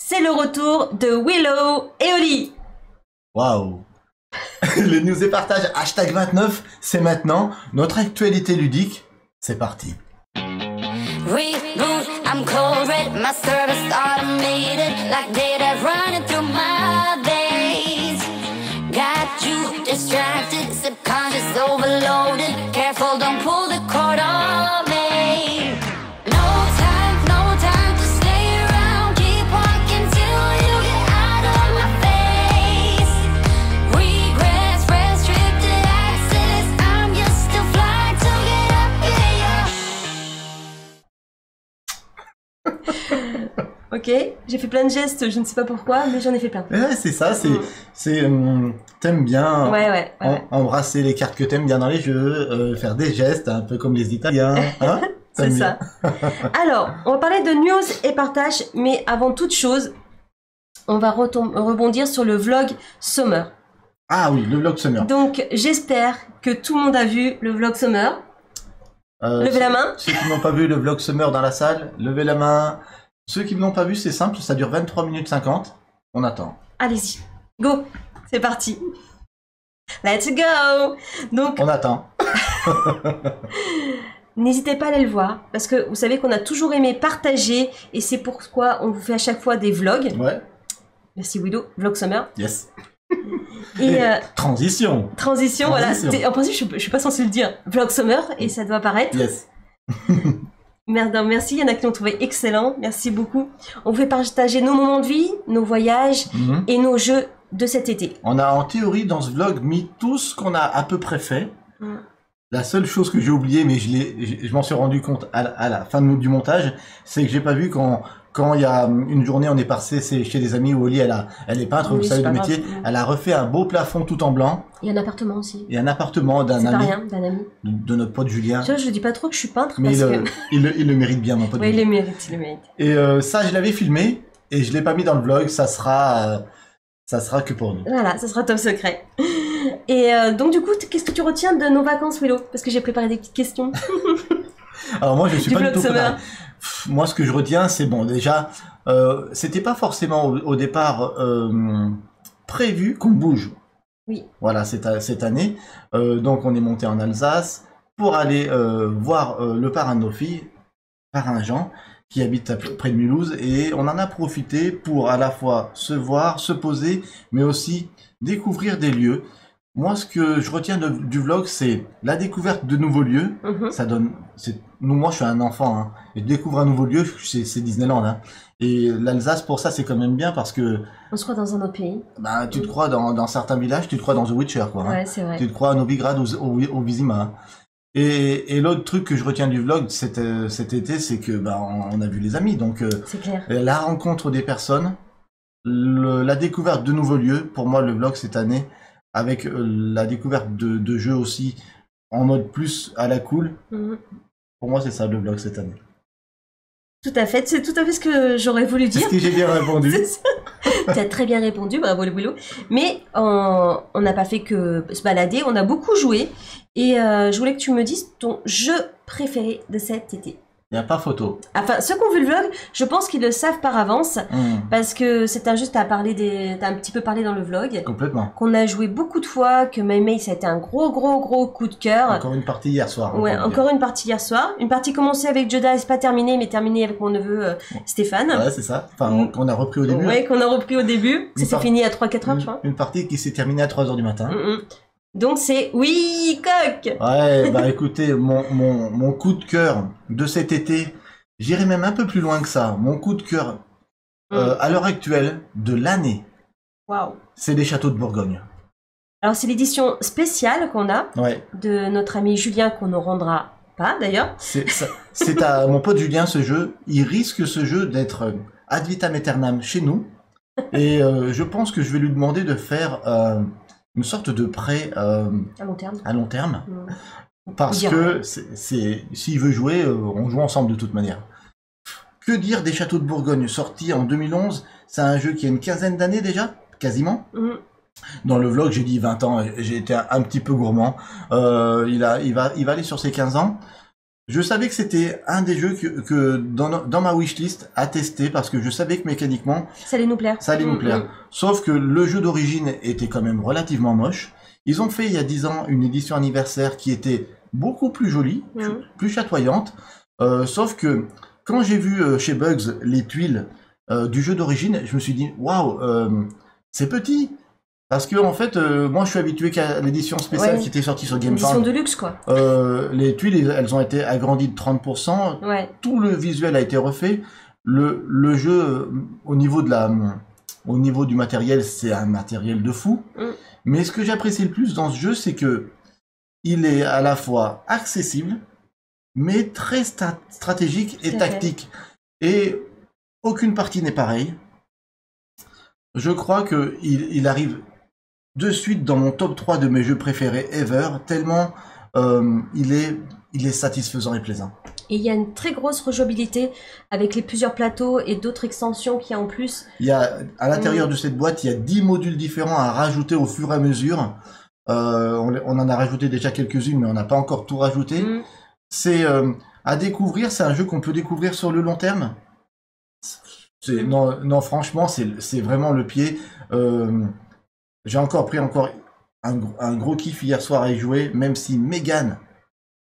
c'est le retour de Willow et Oli. Waouh. Les news et partages hashtag 29, c'est maintenant. Notre actualité ludique, c'est parti. Reboot, I'm cold red, my service automated, like data running through my veins. Got you distracted, subconscious overloaded, careful don't pull the cord on me. No time to stay around, keep walking till you get out of my face. Regrets, restricted access, I'm just too fly to get up in your... Ok, j'ai fait plein de gestes, je ne sais pas pourquoi, mais j'en ai fait plein. Ouais, c'est ça, t'aimes bien Ouais. embrasser les cartes que t'aimes bien dans les jeux, faire des gestes, un peu comme les Italiens. Hein. C'est ça. Alors, on va parler de news et partage, mais avant toute chose, on va rebondir sur le vlog Summer. Ah oui, le vlog Summer. Donc, j'espère que tout le monde a vu le vlog Summer. Levez la main. Ceux qui n'ont pas vu le vlog Summer dans la salle, levez la main. Ceux qui ne l'ont pas vu, c'est simple, ça dure 23 minutes 50. On attend. Allez-y, go, c'est parti. Let's go. Donc, on attend. N'hésitez pas à aller le voir, parce que vous savez qu'on a toujours aimé partager, et c'est pourquoi on vous fait à chaque fois des vlogs. Ouais. Merci Willow, vlog Summer. Yes. Et transition, voilà. En principe, je suis pas censée le dire. Vlog Summer, et ça doit apparaître. Yes. Merci, il y en a qui l'ont trouvé excellent, merci beaucoup. On vous fait partager nos moments de vie, nos voyages et nos jeux de cet été. On a en théorie dans ce vlog mis tout ce qu'on a à peu près fait. La seule chose que j'ai oubliée, mais je m'en suis rendu compte à la fin du montage, c'est que j'ai pas vu quand il y a une journée on est passé chez des amis où Oli elle est peintre, vous savez du métier, elle a refait un beau plafond tout en blanc. Il y a un appartement aussi. Il y a un appartement d'un ami. D'un ami. De notre pote Julien. Je dis pas trop que je suis peintre mais parce il le mérite bien, mon pote. Oui, il le mérite. Et ça, je l'avais filmé et je l'ai pas mis dans le vlog, ça sera que pour nous. Voilà, ça sera top secret. Et donc du coup, qu'est-ce que tu retiens de nos vacances, Willow? Parce que j'ai préparé des petites questions. Alors moi, je suis pas du tout préparé. Summer. Moi, ce que je retiens, c'est bon, déjà, c'était pas forcément au départ prévu qu'on bouge. Oui. Voilà, cette année. Donc, on est monté en Alsace pour aller voir le parrain de nos filles, parrain Jean, qui habite près de Mulhouse, et on en a profité pour à la fois se voir, se poser, mais aussi découvrir des lieux. Moi, ce que je retiens du vlog, c'est la découverte de nouveaux lieux. Ça donne, moi, je suis un enfant, hein, et je découvre un nouveau lieu, c'est Disneyland, hein. Et l'Alsace, pour ça, c'est quand même bien parce que... On se croit dans un autre pays. Bah, tu te crois dans certains villages, tu te crois dans The Witcher, quoi. Ouais, hein. c'est vrai. Tu te crois à Novigrad ou au Vizima. Hein. Et l'autre truc que je retiens du vlog cet été, c'est que on a vu les amis. Donc, c'est clair. La rencontre des personnes, la découverte de nouveaux lieux, pour moi, le vlog cette année, avec la découverte de jeux aussi, en mode plus à la cool. Pour moi, c'est ça le vlog cette année. Tout à fait, c'est tout à fait ce que j'aurais voulu dire. C'est ce que j'ai bien répondu. Tu as très bien répondu, bravo le Willow. Mais on n'a pas fait que se balader, on a beaucoup joué. Et je voulais que tu me dises ton jeu préféré de cet été. Il n'y a pas photo. Enfin, ceux qui ont vu le vlog, je pense qu'ils le savent par avance. Parce que c'est un jeu, t'as un petit peu parlé dans le vlog. Complètement. Qu'on a joué beaucoup de fois, que May, ça a été un gros coup de cœur. Encore une partie hier soir. Ouais, encore une partie hier soir. Une partie commencée avec Joda, c'est pas terminée, mais terminée avec mon neveu Stéphane. Ouais, c'est ça. Enfin, qu'on a repris au début. Ouais, qu'on a repris au début. Ça s'est fini à 3-4 heures, je crois. Une partie qui s'est terminée à 3 heures du matin. Donc c'est oui, coq. Ouais, bah écoutez, mon coup de cœur de cet été, j'irai même un peu plus loin que ça. Mon coup de cœur à l'heure actuelle de l'année, c'est les châteaux de Bourgogne. Alors c'est l'édition spéciale qu'on a de notre ami Julien, qu'on ne rendra pas d'ailleurs. C'est à mon pote Julien ce jeu. Il risque ce jeu d'être ad vitam aeternam chez nous. Et je pense que je vais lui demander de faire une sorte de prêt à long terme. Parce que s'il veut jouer, on joue ensemble de toute manière. Que dire des châteaux de Bourgogne, sorti en 2011? C'est un jeu qui a une quinzaine d'années déjà, quasiment. Dans le vlog, j'ai dit 20 ans, j'ai été un petit peu gourmand. Il va aller sur ses 15 ans. Je savais que c'était un des jeux que dans ma wishlist à tester parce que je savais que mécaniquement Ça allait nous plaire. ça allait nous plaire. Sauf que le jeu d'origine était quand même relativement moche. Ils ont fait il y a 10 ans une édition anniversaire qui était beaucoup plus jolie, plus chatoyante. Sauf que quand j'ai vu chez Bugs les tuiles du jeu d'origine, je me suis dit waouh, c'est petit. Parce que en fait, moi je suis habitué qu'à l'édition spéciale qui était sortie sur GameFound. Édition de luxe quoi. Les tuiles, elles ont été agrandies de 30%. Ouais. Tout le visuel a été refait. Le jeu, au niveau du matériel, c'est un matériel de fou. Mais ce que j'apprécie le plus dans ce jeu, c'est que il est à la fois accessible, mais très stratégique et tactique. Et aucune partie n'est pareille. Je crois que il arrive de suite dans mon top 3 de mes jeux préférés ever, tellement il est satisfaisant et plaisant. Et il y a une très grosse rejouabilité avec les plusieurs plateaux et d'autres extensions qu'il y a en plus. Il y a, à l'intérieur de cette boîte, il y a 10 modules différents à rajouter au fur et à mesure. On en a rajouté déjà quelques-unes, mais on n'a pas encore tout rajouté. C'est à découvrir, c'est un jeu qu'on peut découvrir sur le long terme. Non, franchement, c'est vraiment le pied. J'ai encore pris un gros kiff hier soir à y jouer, même si Megan,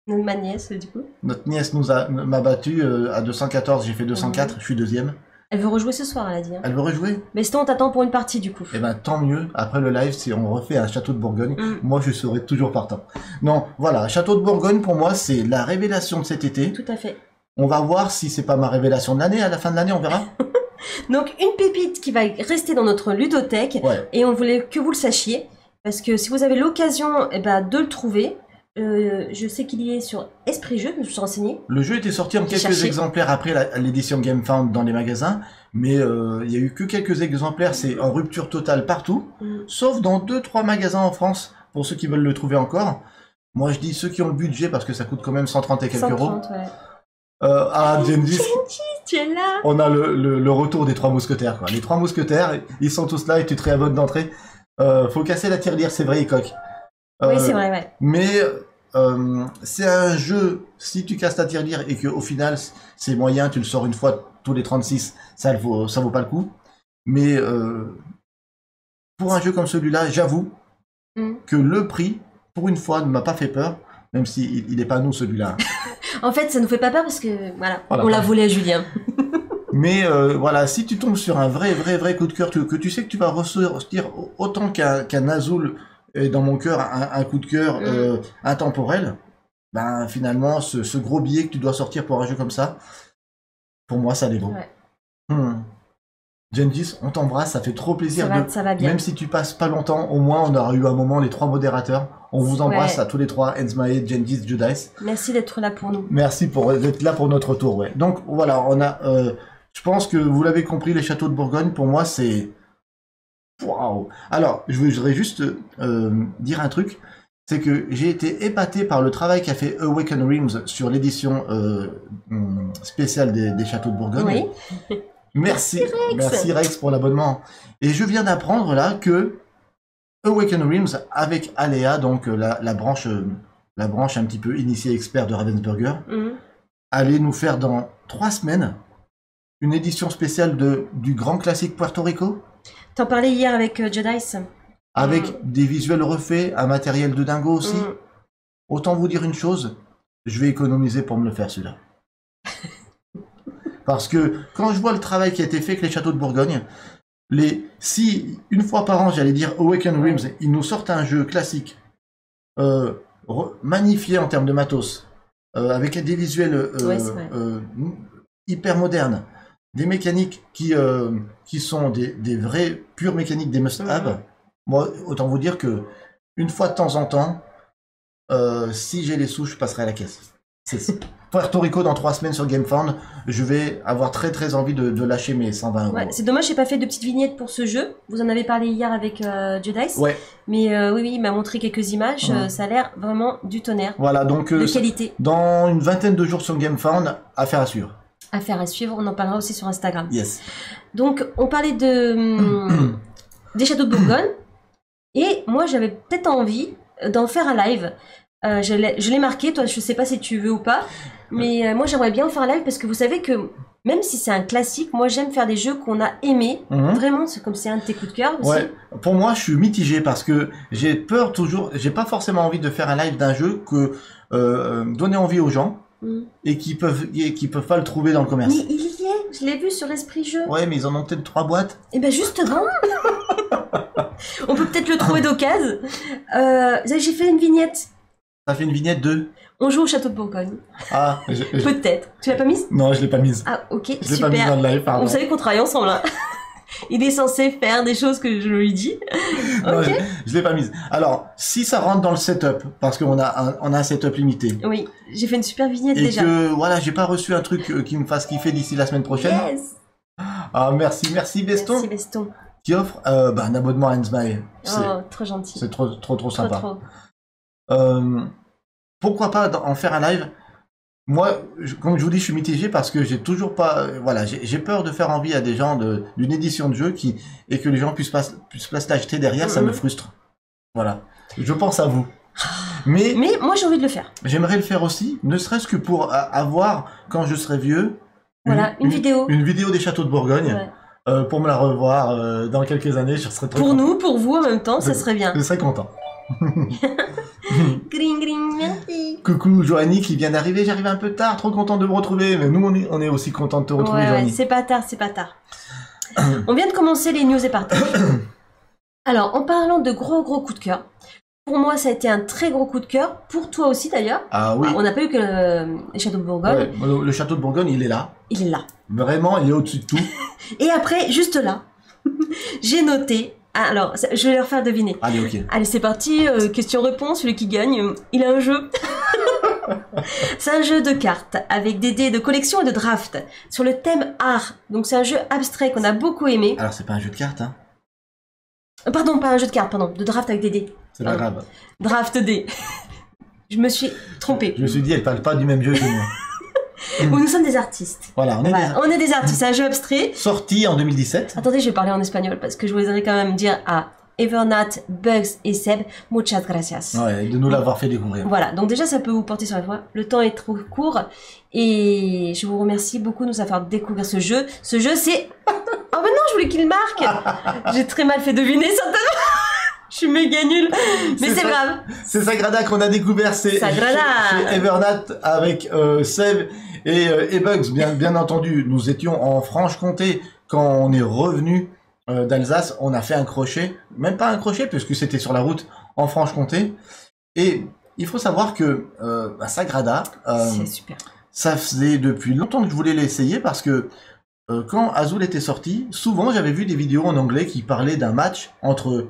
Ma nièce, du coup. notre nièce, m'a battu à 214, j'ai fait 204, je suis deuxième. Elle veut rejouer ce soir, elle a dit. Hein. Elle veut rejouer? Mais sinon, on t'attend pour une partie, du coup. Eh ben, tant mieux. Après le live, si on refait un Château de Bourgogne, moi, je serai toujours partant. Non, voilà. Château de Bourgogne, pour moi, c'est la révélation de cet été. Tout à fait. On va voir si c'est pas ma révélation de l'année. À la fin de l'année, on verra. Donc, une pépite qui va rester dans notre ludothèque. Ouais. Et on voulait que vous le sachiez. Parce que si vous avez l'occasion de le trouver, je sais qu'il y est sur Esprit Jeu, je me suis renseignée. Le jeu était sorti en quelques exemplaires après l'édition GameFound dans les magasins. Mais il y a eu que quelques exemplaires. C'est en rupture totale partout. Sauf dans 2-3 magasins en France. Pour ceux qui veulent le trouver encore. Moi, je dis ceux qui ont le budget parce que ça coûte quand même 130 et quelques euros. Ouais. Gengis, tu es là. on a le retour des 3 mousquetaires, quoi. Les 3 mousquetaires, ils sont tous là et tu te réabonnes d'entrée. Faut casser la tirelire, c'est vrai, Icoc. Oui, c'est vrai, ouais. Mais c'est un jeu, si tu casses ta tirelire et qu'au final, c'est moyen, tu le sors une fois tous les 36, ça vaut pas le coup. Mais pour un jeu comme celui-là, j'avoue que le prix, pour une fois, ne m'a pas fait peur, même si il n'est pas nous, celui-là. En fait, ça nous fait pas peur parce que, voilà. On l'a volé à Julien. Mais voilà, si tu tombes sur un vrai coup de cœur, que tu sais que tu vas ressortir autant qu'un Azul est dans mon cœur un coup de cœur intemporel, ben finalement, ce gros billet que tu dois sortir pour un jeu comme ça, pour moi, ça les vaut. Ouais. Gengis, on t'embrasse, ça fait trop plaisir. Ça va bien. Même si tu passes pas longtemps, au moins on aura eu un moment les 3 modérateurs. On vous embrasse à tous les 3, Enzmae, Gengis, Judice. Merci d'être là pour nous. Merci d'être là pour notre tour, ouais. Donc voilà, on a... je pense que vous l'avez compris, les châteaux de Bourgogne, pour moi, c'est... Waouh! Alors, je voudrais juste dire un truc. C'est que j'ai été épaté par le travail qu'a fait Awaken Realms sur l'édition spéciale des châteaux de Bourgogne. Oui. Merci Rex pour l'abonnement. Et je viens d'apprendre là que Awaken Realms avec Aléa, donc la branche un petit peu initiée expert de Ravensburger, allait nous faire dans 3 semaines une édition spéciale du grand classique Puerto Rico. T'en parlais hier avec Judice. Avec des visuels refaits, un matériel de dingo aussi. Autant vous dire une chose, je vais économiser pour me le faire celui-là. Parce que quand je vois le travail qui a été fait avec les châteaux de Bourgogne, si une fois par an, j'allais dire Awaken Realms, ils nous sortent un jeu classique, magnifié en termes de matos, avec des visuels hyper modernes, des mécaniques qui sont des vraies pures mécaniques, des must-have. Moi, autant vous dire que une fois de temps en temps, si j'ai les sous, je passerai à la caisse. Puerto Rico dans 3 semaines sur GameFound, je vais avoir très envie de lâcher mes 120 euros. Ouais, c'est dommage, j'ai pas fait de petites vignettes pour ce jeu. Vous en avez parlé hier avec Judice. Ouais. Mais oui, il m'a montré quelques images. Ça a l'air vraiment du tonnerre. Voilà, donc de qualité. Dans une vingtaine de jours sur GameFound, affaire à suivre. Affaire à suivre, on en parlera aussi sur Instagram. Yes. Donc, on parlait des châteaux de Bourgogne. Et moi, j'avais peut-être envie d'en faire un live. Je l'ai marqué, toi je sais pas si tu veux ou pas, mais moi j'aimerais bien en faire un live parce que vous savez que même si c'est un classique, moi j'aime faire des jeux qu'on a aimés, vraiment, c'est comme c'est un de tes coups de cœur aussi. Ouais, pour moi je suis mitigé parce que j'ai peur toujours, j'ai pas forcément envie de faire un live d'un jeu que donner envie aux gens et qui peuvent pas le trouver dans le commerce. Mais il y est, je l'ai vu sur Esprit Jeu. Ouais, mais ils en ont peut-être 3 boîtes. Et ben justement, on peut peut-être le trouver d'occasion. J'ai fait une vignette. Ça fait une vignette de... On joue au château de Bourgogne. Ah, Peut-être. Tu l'as pas mise? Non, je l'ai pas mise. Ah, ok, Je l'ai super. pas mise dans le live, pardon. Vous savez qu'on travaille ensemble, hein. Il est censé faire des choses que je lui dis. Non, Ok. je l'ai pas mise. Alors, si ça rentre dans le setup, parce qu'on a un setup limité, Oui, j'ai fait une super vignette et déjà. que voilà, j'ai pas reçu un truc qui me fasse kiffer d'ici la semaine prochaine. Yes. Ah, merci Beston, Merci Beston. qui offre un abonnement à Ensmile. Oh, trop gentil. C'est trop Trop, sympa. trop. Pourquoi pas en faire un live? Moi, comme je vous dis, je suis mitigé parce que j'ai toujours pas, voilà, j'ai peur de faire envie à des gens d'une édition de jeu et que les gens puissent pas l'acheter derrière, ça me frustre. Voilà. Je pense à vous. Mais moi j'ai envie de le faire. j'aimerais le faire aussi, ne serait-ce que pour avoir, quand je serai vieux, Voilà, une vidéo. Une vidéo des châteaux de Bourgogne. Ouais. Pour me la revoir dans quelques années, je serais très Pour content. nous, pour vous en même temps, ça serait bien. Je serais content. Gring gring, merci. Coucou Joanie qui vient d'arriver, j'arrive un peu tard, trop content de vous retrouver, mais nous on est aussi content de te retrouver Ouais, Joanie. c'est pas tard, c'est pas tard. On vient de commencer les news et partages. Alors, en parlant de gros coups de cœur, pour moi ça a été un très gros coup de cœur, pour toi aussi d'ailleurs. Ah oui. On n'a pas eu que les châteaux de Bourgogne. Ouais, le château de Bourgogne, il est là. Il est là. Vraiment, il est au-dessus de tout. Et après, juste là, j'ai noté. Alors, je vais leur faire deviner. Allez, ok. Allez, c'est parti. Question-réponse. Celui qui gagne, il a un jeu. C'est un jeu de cartes avec des dés de collection et de draft sur le thème art. Donc, c'est un jeu abstrait qu'on a beaucoup aimé. Alors, c'est pas un jeu de cartes, hein. Pardon, pas un jeu de cartes, pardon. De draft avec des dés. C'est pas grave. Draft dés. Je me suis trompée. Je me suis dit, elle parle pas du même jeu que moi. Nous sommes des artistes. Voilà, On est des artistes. C'est un jeu abstrait. sorti en 2017. Attendez, je vais parler en espagnol parce que je voudrais quand même dire à Evernat, Bugs et Seb, muchas gracias. Ouais, de nous l'avoir fait découvrir. Voilà, donc déjà ça peut vous porter sur la voie. Le temps est trop court et je vous remercie beaucoup de nous avoir fait découvrir ce jeu. Ce jeu c'est... Oh mais non, je voulais qu'il marque. J'ai très mal fait deviner certainement. Je suis méga nulle. Mais c'est grave. C'est Sagrada qu'on a découvert, c'est Sagrada. chez Evernat avec Seb et Bugs, bien entendu. Nous étions en Franche-Comté quand on est revenu d'Alsace. On a fait un crochet, même pas un crochet puisque c'était sur la route en Franche-Comté. Et il faut savoir que Sagrada, C'est super. ça faisait depuis longtemps que je voulais l'essayer parce que quand Azul était sorti, souvent j'avais vu des vidéos en anglais qui parlaient d'un match entre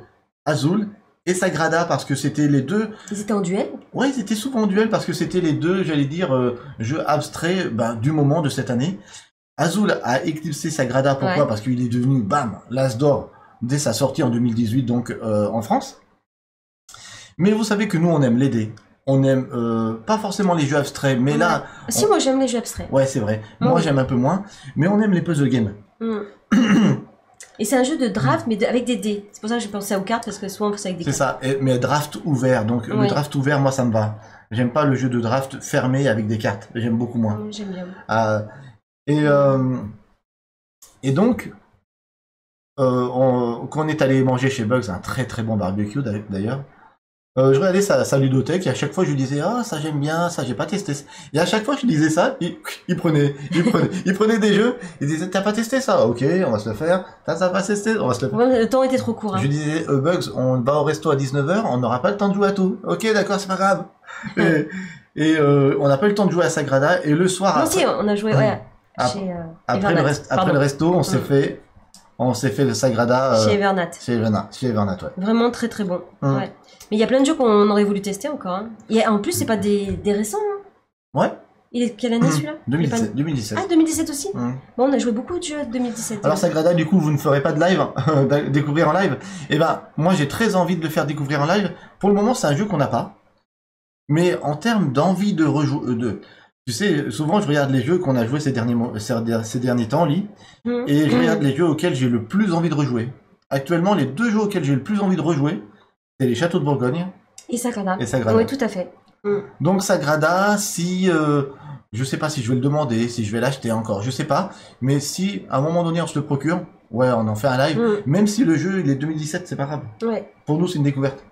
Azul et Sagrada parce que c'était les deux. Ils étaient en duel. Ouais, ils étaient souvent en duel parce que c'était les deux, j'allais dire, jeux abstraits du moment de cette année. Azul a éclipsé Sagrada, pourquoi? Ouais. Parce qu'il est devenu, bam, l'As d'or dès sa sortie en 2018, donc en France. Mais vous savez que nous, on aime les dés. On aime pas forcément les jeux abstraits, mais là... Si, moi j'aime les jeux abstraits. Ouais, c'est vrai. Moi, j'aime un peu moins, mais on aime les puzzle games. Et c'est un jeu de draft, mais avec des dés. C'est pour ça que j'ai pensé aux cartes, parce que souvent c'est avec des C'est cartes. ça, mais draft ouvert. Donc le Oui. draft ouvert, moi, ça me va. J'aime pas le jeu de draft fermé avec des cartes. J'aime beaucoup moins. J'aime bien. Et donc, quand on est allé manger chez Bugs, un très très bon barbecue d'ailleurs, je regardais sa ludothèque et à chaque fois je lui disais ah ça j'aime bien, ça j'ai pas testé. Et à chaque fois je lui disais ça, il prenait des jeux, il disait t'as pas testé ça, ok on va se le faire, t'as pas testé, on va se le faire. Ouais, le temps était trop court. Hein. Je lui disais Bugs, on va au resto à 19h, on n'aura pas le temps de jouer à tout. Ok d'accord c'est pas grave. Et on n'a pas eu le temps de jouer à Sagrada et le soir Non, après, si, on a joué ouais, chez après Evernat. le resto on s'est fait le Sagrada Chez Evernat. chez Evernat, ouais. Vraiment très très bon. Hum. Ouais. Mais il y a plein de jeux qu'on aurait voulu tester encore. Hein. Et en plus, c'est pas des récents. Hein. Ouais. Il est quelle année celui-là? 2017. Ah, 2017 aussi. Hum. Bon, on a joué beaucoup de jeux de 2017. Alors Sagrada, du coup, vous ne ferez pas de live, découvrir en live. Eh ben, moi j'ai très envie de le faire découvrir en live. Pour le moment, c'est un jeu qu'on n'a pas. Mais en termes d'envie de rejouer, tu sais, souvent je regarde les jeux qu'on a joués ces derniers temps, Lee, et je regarde les jeux auxquels j'ai le plus envie de rejouer. Actuellement, les deux jeux auxquels j'ai le plus envie de rejouer, c'est les Châteaux de Bourgogne Et Sagrada. et Sagrada. Oui, tout à fait. Donc Sagrada, si je sais pas si je vais le demander, si je vais l'acheter encore, je sais pas. Mais si à un moment donné on se le procure, ouais, on en fait un live. Même si le jeu il est 2017, c'est pas grave. Ouais. Pour nous, c'est une découverte.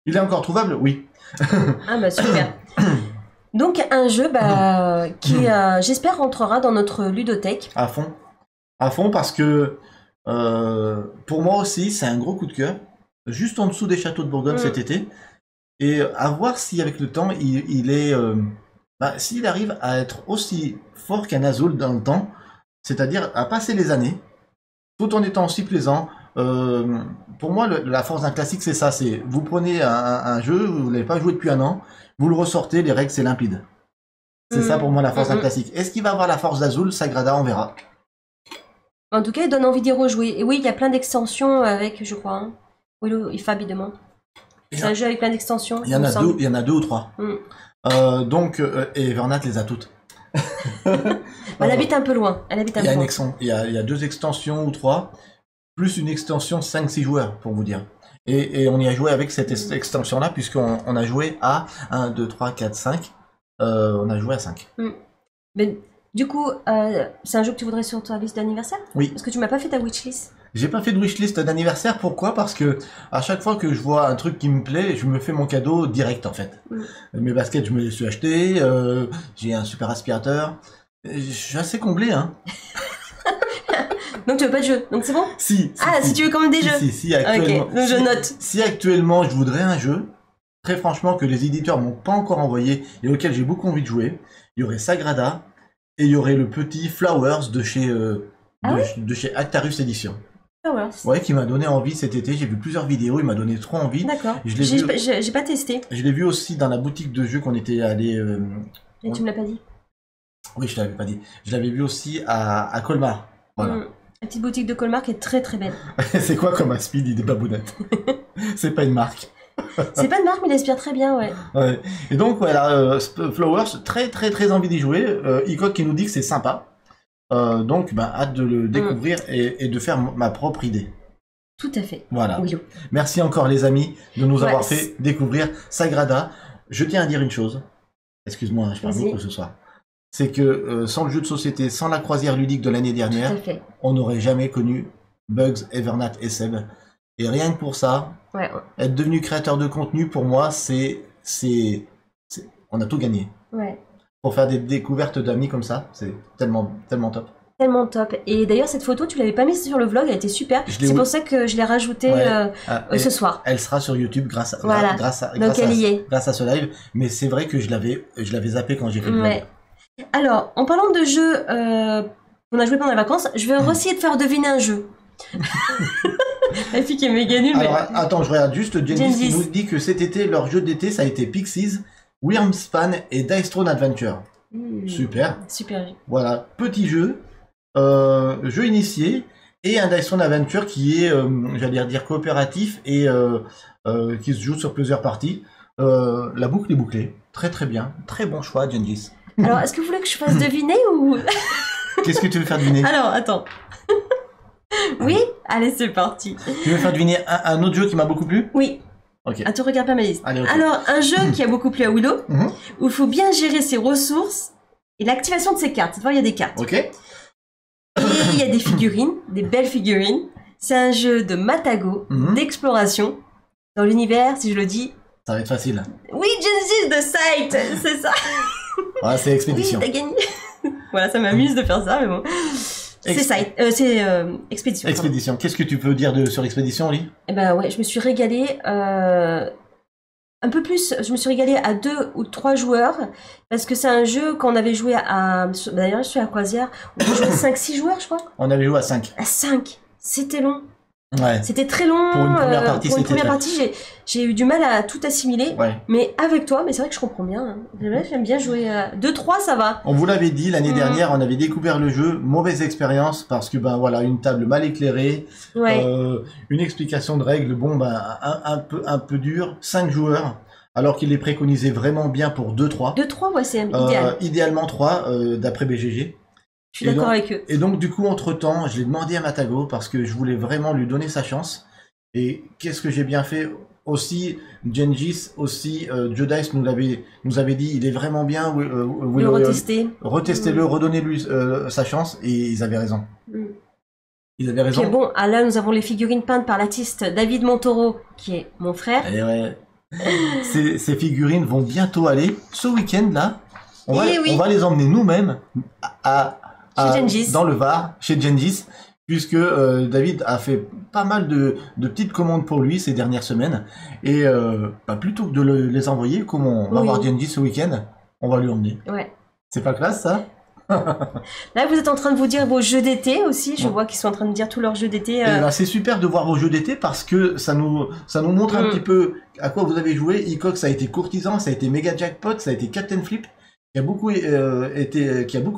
Il est encore trouvable, oui. Ah bah super. Donc un jeu qui, j'espère, rentrera dans notre ludothèque. À fond parce que pour moi aussi, c'est un gros coup de cœur. Juste en dessous des châteaux de Bourgogne cet été. Et à voir si avec le temps, il est... s'il arrive à être aussi fort qu'un Azul dans le temps, c'est-à-dire à passer les années, tout en étant aussi plaisant. Pour moi, la force d'un classique, c'est ça. C'est vous prenez un jeu, vous l'avez pas joué depuis un an, vous le ressortez, les règles, c'est limpide. C'est ça pour moi la force d'un classique. Est-ce qu'il va avoir la force d'Azul? Sagrada, on verra. En tout cas, il donne envie d'y rejouer. Et oui, il y a plein d'extensions avec, je crois. Hein. Oui, Fab, il demande. C'est un jeu avec plein d'extensions. Il y en a deux ou trois. Et Evernat les a toutes. Elle habite un peu loin. Il y a 2 extensions ou 3, plus une extension 5-6 joueurs, pour vous dire. Et on y a joué avec cette extension-là, puisqu'on a joué à 1, 2, 3, 4, 5. On a joué à 5. Mais, du coup, c'est un jeu que tu voudrais sur ta liste d'anniversaire? Oui. Parce que tu m'as pas fait ta wishlist. J'ai pas fait de wishlist d'anniversaire, pourquoi? Parce que à chaque fois que je vois un truc qui me plaît, je me fais mon cadeau direct en fait. Mes baskets, je me les suis achetées, j'ai un super aspirateur. Je suis assez comblé, hein. Donc tu veux pas de jeu, donc c'est bon? Si tu veux quand même des jeux? Si, actuellement. Ok, donc je note. Si actuellement je voudrais un jeu, très franchement, que les éditeurs m'ont pas encore envoyé et auquel j'ai beaucoup envie de jouer, il y aurait Sagrada et il y aurait le petit Flowers de chez Actarus Edition. Flowers. Ouais, qui m'a donné envie cet été. J'ai vu plusieurs vidéos, il m'a donné trop envie. D'accord. J'ai pas testé. Je l'ai vu aussi dans la boutique de jeux qu'on était allé. Et tu me l'as pas dit? Oui, je l'avais pas dit. Je l'avais vu aussi à Colmar. Voilà. La petite boutique de Colmar qui est très très belle. C'est quoi comme Aspid, il est babounettes? C'est pas une marque. C'est pas de marque, mais il aspire très bien, ouais. Et donc, voilà, Flowers, très très très envie d'y jouer. Icot qui nous dit que c'est sympa. Donc, hâte de le découvrir et de faire ma propre idée. Tout à fait. Voilà. Oui. Merci encore, les amis, de nous avoir fait découvrir Sagrada. Je tiens à dire une chose. Excuse-moi, je parle beaucoup ce soir. C'est que sans le jeu de société, sans la croisière ludique de l'année dernière, on n'aurait jamais connu Bugs, Evernat et Seb. Et rien que pour ça, être devenu créateur de contenu, pour moi, on a tout gagné. Ouais. Pour faire des découvertes d'amis comme ça, c'est tellement top. Tellement top. Et d'ailleurs, cette photo, tu l'avais pas mise sur le vlog, elle était super. C'est pour ça que je l'ai rajoutée ce soir. Elle sera sur YouTube grâce à ce live. Mais c'est vrai que je l'avais zappé quand j'ai fait le vlog. Alors, en parlant de jeux qu'on a joué pendant les vacances, je vais essayer de faire deviner un jeu. La fille qui est méga nulle. Alors, attends, je regarde juste. Genesis qui nous dit que cet été, leur jeu d'été, ça a été Pixies, Wyrmspan et Dice Throne Adventure. Super. Voilà, petit jeu, jeu initié, et un Dice Throne Adventure qui est, j'allais dire, coopératif et qui se joue sur plusieurs parties. La boucle est bouclée. Très très bien. Très bon choix, Genesis. Alors, est-ce que vous voulez que je fasse deviner ou... Qu'est-ce que tu veux faire deviner? Alors, attends. Oui? Allez, c'est parti. Tu veux faire deviner un autre jeu qui m'a beaucoup plu? Oui. Ok. Attends, regarde pas ma liste. Allez, okay. Alors, un jeu qui a beaucoup plu à Willow, où il faut bien gérer ses ressources et l'activation de ses cartes. Cette fois, il y a des cartes. Ok. Et il y a des figurines, des belles figurines. C'est un jeu de Matago, d'exploration, dans l'univers, si je le dis. Ça va être facile. Oui, Genesis de Sight, c'est ça. Ouais, c'est Expédition. Oui, t'as gagné. Voilà, ça m'amuse de faire ça, mais bon. C'est Sight, c'est Expédition. Expédition. Qu'est-ce que tu peux dire sur Expédition, Oli? Eh ben ouais, je me suis régalée. Un peu plus, je me suis régalée à 2 ou 3 joueurs, parce que c'est un jeu qu'on avait joué à... D'ailleurs, je suis à Croisière, on a joué à 5-6 joueurs, je crois. On avait joué à 5. À 5. C'était long. Ouais. C'était très long. Pour une première partie, j'ai eu du mal à tout assimiler. Ouais. Mais avec toi, mais c'est vrai que je comprends bien. Hein. J'aime bien jouer à 2-3, ça va. On vous l'avait dit l'année dernière, on avait découvert le jeu, mauvaise expérience parce que voilà, une table mal éclairée, une explication de règles, un peu dur, 5 joueurs. Alors qu'il les préconisait vraiment bien pour 2-3. 2-3, ouais, c'est idéal. Idéalement 3, d'après BGG. Je suis d'accord avec eux. Et donc, du coup, entre-temps, je l'ai demandé à Matago parce que je voulais vraiment lui donner sa chance. Et qu'est-ce que j'ai bien fait? aussi, Gengis, aussi, Jedice nous avait dit, il est vraiment bien, Le retester. retestez-le, redonnez-lui sa chance, et ils avaient raison. Ils avaient raison. Puis bon, là nous avons les figurines peintes par l'artiste David Montoro, qui est mon frère. Et ouais. Ces figurines vont bientôt aller, ce week-end là, on va les emmener nous-mêmes Chez Gengis. dans le Var, chez Gengis, puisque David a fait pas mal de petites commandes pour lui ces dernières semaines, et plutôt que de les envoyer, comme on va voir Gengis ce week-end, on va lui emmener. Ouais. C'est pas classe ça? Là vous êtes en train de vous dire vos jeux d'été aussi, je vois qu'ils sont en train de dire tous leurs jeux d'été. Et ben, c'est super de voir vos jeux d'été parce que ça nous montre un petit peu à quoi vous avez joué. Ecox, ça a été Courtisan, ça a été Mega Jackpot, ça a été Captain Flip, qui a beaucoup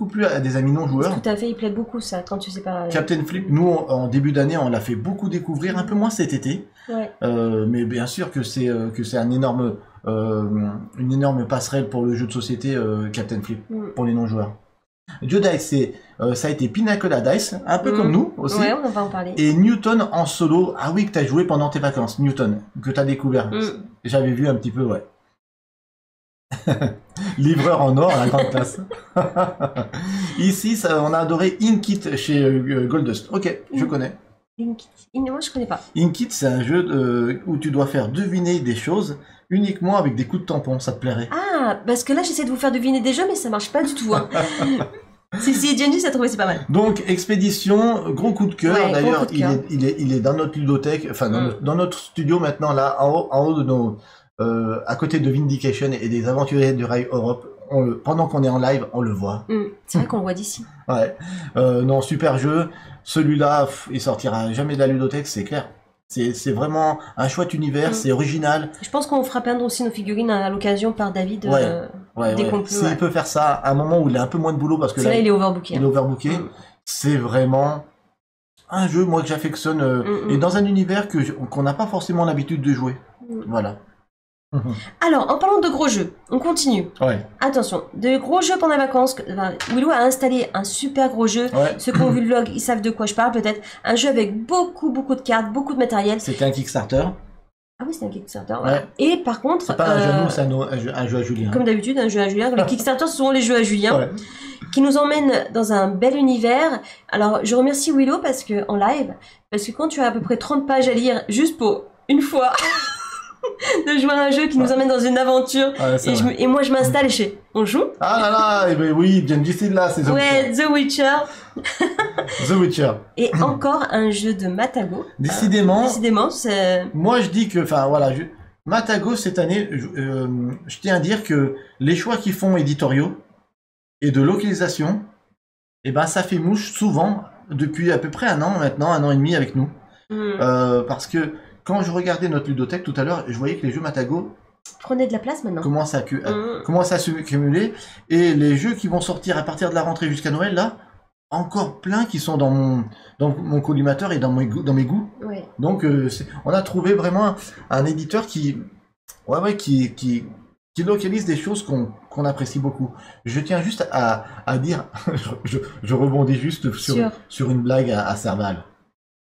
plu à des amis non joueurs. Tout à fait, il plaît beaucoup ça quand tu sais pas. Captain Flip, nous en début d'année, on l'a fait beaucoup découvrir, un peu moins cet été. Ouais. Mais bien sûr que c'est une énorme passerelle pour le jeu de société Captain Flip pour les non joueurs. Jedice, ça a été Pinnacle Dice, un peu comme nous aussi. Ouais, on va en parler. Et Newton en solo, ah oui, que t'as joué pendant tes vacances, Newton, que t'as découvert. J'avais vu un petit peu, ouais. Livreur en or, la grande classe. Ici, on a adoré Inkit chez Goldust. Ok, je connais. Inkit, moi je connais pas. Inkit, c'est un jeu où tu dois faire deviner des choses uniquement avec des coups de tampon, ça te plairait? Ah, parce que là j'essaie de vous faire deviner des jeux, mais ça marche pas du tout. Hein. si, Gengis a trouvé, c'est pas mal. Donc, Expédition, gros coup de cœur. Ouais, d'ailleurs, il est dans notre ludothèque, enfin dans notre studio maintenant, là, en haut de nos... à côté de Vindication et des aventuriers du Rail Europe, pendant qu'on est en live, on le voit. C'est vrai qu'on le voit d'ici. Ouais. Non, super jeu. Celui-là, il sortira jamais de la ludothèque, c'est clair. C'est vraiment un chouette univers, c'est original. Je pense qu'on fera peindre aussi nos figurines à l'occasion par David. Dès qu'on peut. S'il peut faire ça à un moment où il a un peu moins de boulot, parce que là, il est overbooké. Il est overbooké. C'est vraiment un jeu, moi, que j'affectionne, et dans un univers qu'on n'a pas forcément l'habitude de jouer. Voilà. Alors, en parlant de gros jeux, on continue. Ouais. Attention, de gros jeux pendant les vacances. Willou a installé un super gros jeu. Ouais. Ceux qui ont vu le vlog, ils savent de quoi je parle peut-être. Un jeu avec beaucoup de cartes, beaucoup de matériel. C'était un Kickstarter. Ah oui, c'est un Kickstarter. Voilà. Ouais. Et par contre... C'est pas un jeu à nous, c'est un jeu à Julien. Comme d'habitude, un jeu à Julien. Les Kickstarter, ce sont les jeux à Julien. Qui nous emmènent dans un bel univers. Alors, je remercie Willow en live, parce que quand tu as à peu près 30 pages à lire, juste pour une fois... de jouer à un jeu qui nous emmène dans une aventure et moi je m'installe et je fais on joue. Ah là là, et ben oui, Gengis là, c'est The Witcher. The Witcher. Et encore un jeu de Matago. Décidément, c'est... Moi je dis que, enfin voilà, Matago cette année, je tiens à dire que les choix qu'ils font éditoriaux et de localisation, et ben ça fait mouche souvent depuis à peu près un an maintenant, un an et demi avec nous. Parce que quand je regardais notre ludothèque tout à l'heure, je voyais que les jeux Matago prenaient de la place maintenant. Commencent à se cumuler. Et les jeux qui vont sortir à partir de la rentrée jusqu'à Noël, là, encore plein qui sont dans mon collimateur et dans mes goûts. Ouais. Donc, on a trouvé vraiment un éditeur qui localise des choses qu'on apprécie beaucoup. Je tiens juste à dire, je rebondis juste sur une blague à Serval.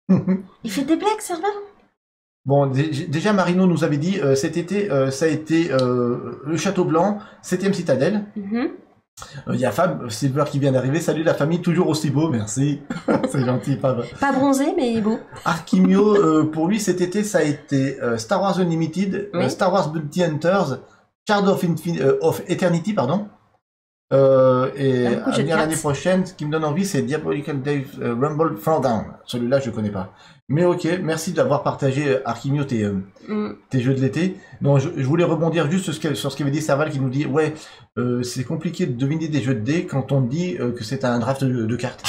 Il fait des blagues, Serval? Bon, déjà Marino nous avait dit cet été, ça a été le Château Blanc, 7ème Citadelle. Il y a Fab Silver qui vient d'arriver. Salut la famille, toujours aussi beau, merci. C'est gentil, Fab. Pas bronzé, mais beau. Arkimio, pour lui cet été, ça a été Star Wars Unlimited, Star Wars Bounty Hunters, Shard of Eternity, pardon. Et à venir l'année prochaine, ce qui me donne envie, c'est Diabolical Dave Rumble Throwdown. Celui-là, je connais pas. Mais ok, merci d'avoir partagé, Arkimio, tes jeux de l'été. Donc, je voulais rebondir juste sur ce qu'avait dit Serval, qui nous dit, ouais, c'est compliqué de deviner des jeux de dés quand on dit que c'est un draft de cartes.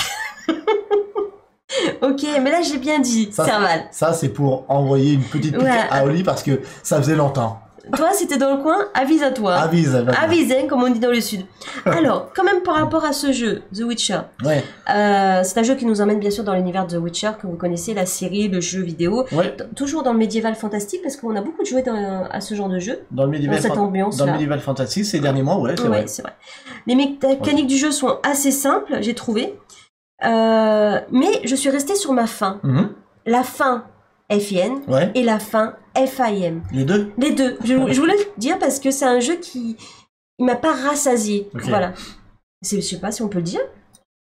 Ok, mais là, j'ai bien dit, Serval. Ça, c'est pour envoyer une petite pique à Oli, parce que ça faisait longtemps. Toi, si t'es dans le coin, avise à toi. Avise, hein, comme on dit dans le sud. Alors, quand même par rapport à ce jeu, The Witcher, c'est un jeu qui nous emmène bien sûr dans l'univers de The Witcher, que vous connaissez, la série, le jeu vidéo, toujours dans le médiéval fantastique, parce qu'on a beaucoup joué à ce genre de jeu, dans cette ambiance. Dans le médiéval fantastique, ces derniers mois, c'est vrai. Les mécaniques du jeu sont assez simples, j'ai trouvé, mais je suis restée sur ma fin. La fin F-I-N, Ouais. et la fin F-I-M. Les deux? Les deux. Je voulais le dire parce que c'est un jeu qui il m'a pas rassasié. Ok. Voilà. Je sais pas si on peut le dire.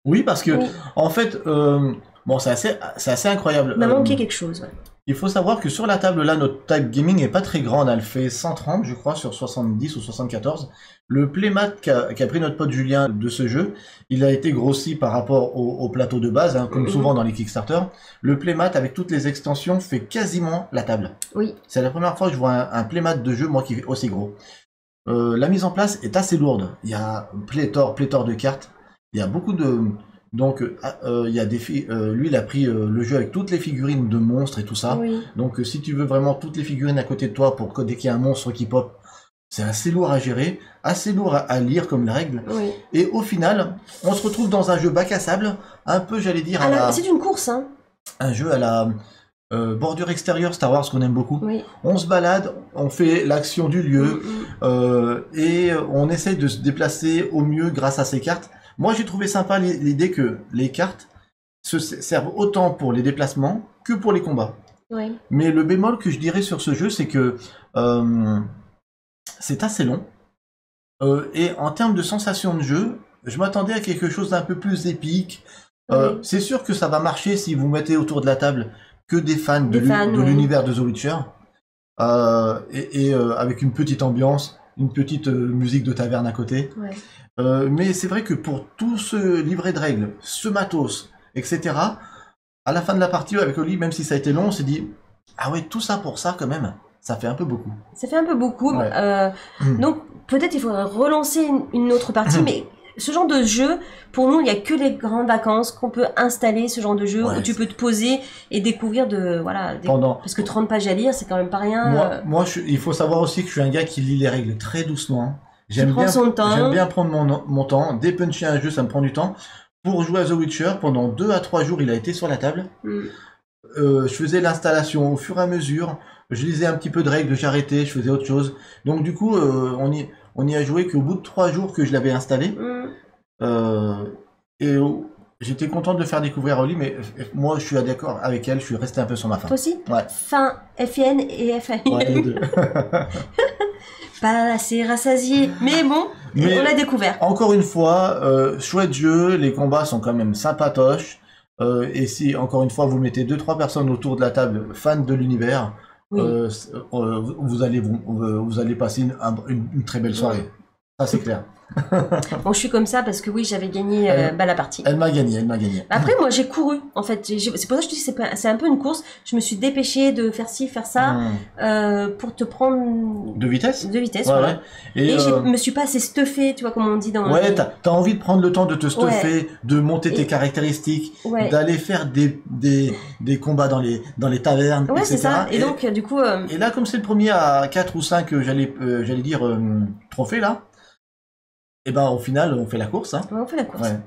Oui, parce que, Oui. en fait, bon, c'est assez incroyable. Il m'a manqué quelque chose. Ouais. Il faut savoir que sur la table, là, notre table gaming est pas très grande. Elle fait 130, je crois, sur 70 ou 74. Le playmat qu'a pris notre pote Julien de ce jeu, il a été grossi par rapport au plateau de base, hein, comme souvent dans les Kickstarter. Le playmat, avec toutes les extensions, fait quasiment la table. Oui. C'est la première fois que je vois un playmat de jeu, moi, qui fait aussi gros. La mise en place est assez lourde. Il y a pléthore de cartes. Il y a beaucoup de... Donc, il y a lui, il a pris le jeu avec toutes les figurines de monstres et tout ça. Oui. Donc, si tu veux vraiment toutes les figurines à côté de toi pour que dès qu'il y a un monstre qui pop, c'est assez lourd à gérer, assez lourd à lire comme les règles. Oui. Et au final, on se retrouve dans un jeu bac à sable, un peu, j'allais dire, C'est une course, hein. un jeu à la bordure extérieure Star Wars qu'on aime beaucoup. Oui. On se balade, on fait l'action du lieu, et on essaye de se déplacer au mieux grâce à ces cartes. Moi, j'ai trouvé sympa l'idée que les cartes se servent autant pour les déplacements que pour les combats. Oui. Mais le bémol que je dirais sur ce jeu, c'est que c'est assez long. Et en termes de sensation de jeu, je m'attendais à quelque chose d'un peu plus épique. Oui. C'est sûr que ça va marcher si vous mettez autour de la table que des fans de oui. l'univers de The Witcher. Avec une petite ambiance, une petite musique de taverne à côté. Ouais. Mais c'est vrai que pour tout ce livret de règles, ce matos, etc., à la fin de la partie avec Oli, même si ça a été long, on s'est dit ah ouais, tout ça pour ça quand même, ça fait un peu beaucoup. Ça fait un peu beaucoup. Ouais. Donc peut-être il faudrait relancer une autre partie, mais ce genre de jeu, pour nous, il n'y a que les grandes vacances qu'on peut installer ce genre de jeu Ouais, où tu peux te poser et découvrir parce que 30 pages à lire, c'est quand même pas rien. Moi il faut savoir aussi que je suis un gars qui lit les règles très doucement. J'aime bien prendre mon temps. Dépuncher un jeu, ça me prend du temps. Pour jouer à The Witcher, pendant 2 à 3 jours, il a été sur la table. Je faisais l'installation au fur et à mesure. Je lisais un petit peu de règles, j'arrêtais, je faisais autre chose. Donc du coup, on y a joué qu'au bout de 3 jours que je l'avais installé. J'étais content de le faire découvrir à Oli, mais moi je suis d'accord avec elle, je suis resté un peu sur ma faim. Toi aussi? Ouais. Fin, F-I-N et F-I-N. Ouais, les deux. Pas assez rassasié, mais bon, on l'a découvert. Encore une fois, chouette jeu, les combats sont quand même sympatoches. Et si, encore une fois, vous mettez 2-3 personnes autour de la table, fans de l'univers, Oui. vous allez passer une très belle soirée. Ça, c'est clair. Bon, je suis comme ça parce que oui, j'avais gagné la partie. Elle m'a gagné. Après, moi, j'ai couru, en fait. C'est pour ça que je te dis, c'est un peu une course. Je me suis dépêchée de faire ci, faire ça, pour te prendre... De vitesse? De vitesse, Ouais, voilà. ouais. Et je me suis pas assez stuffée, tu vois, comme on dit dans... Ouais, t'as envie de prendre le temps de te stuffer, de monter tes caractéristiques, d'aller faire des combats dans les tavernes, ouais, etc. c'est ça. Et donc, du coup... Et là, comme c'est le premier à 4 ou 5, j'allais dire, trophées, là, et ben au final, on fait la course. Hein. Ouais, on fait la course. Ouais.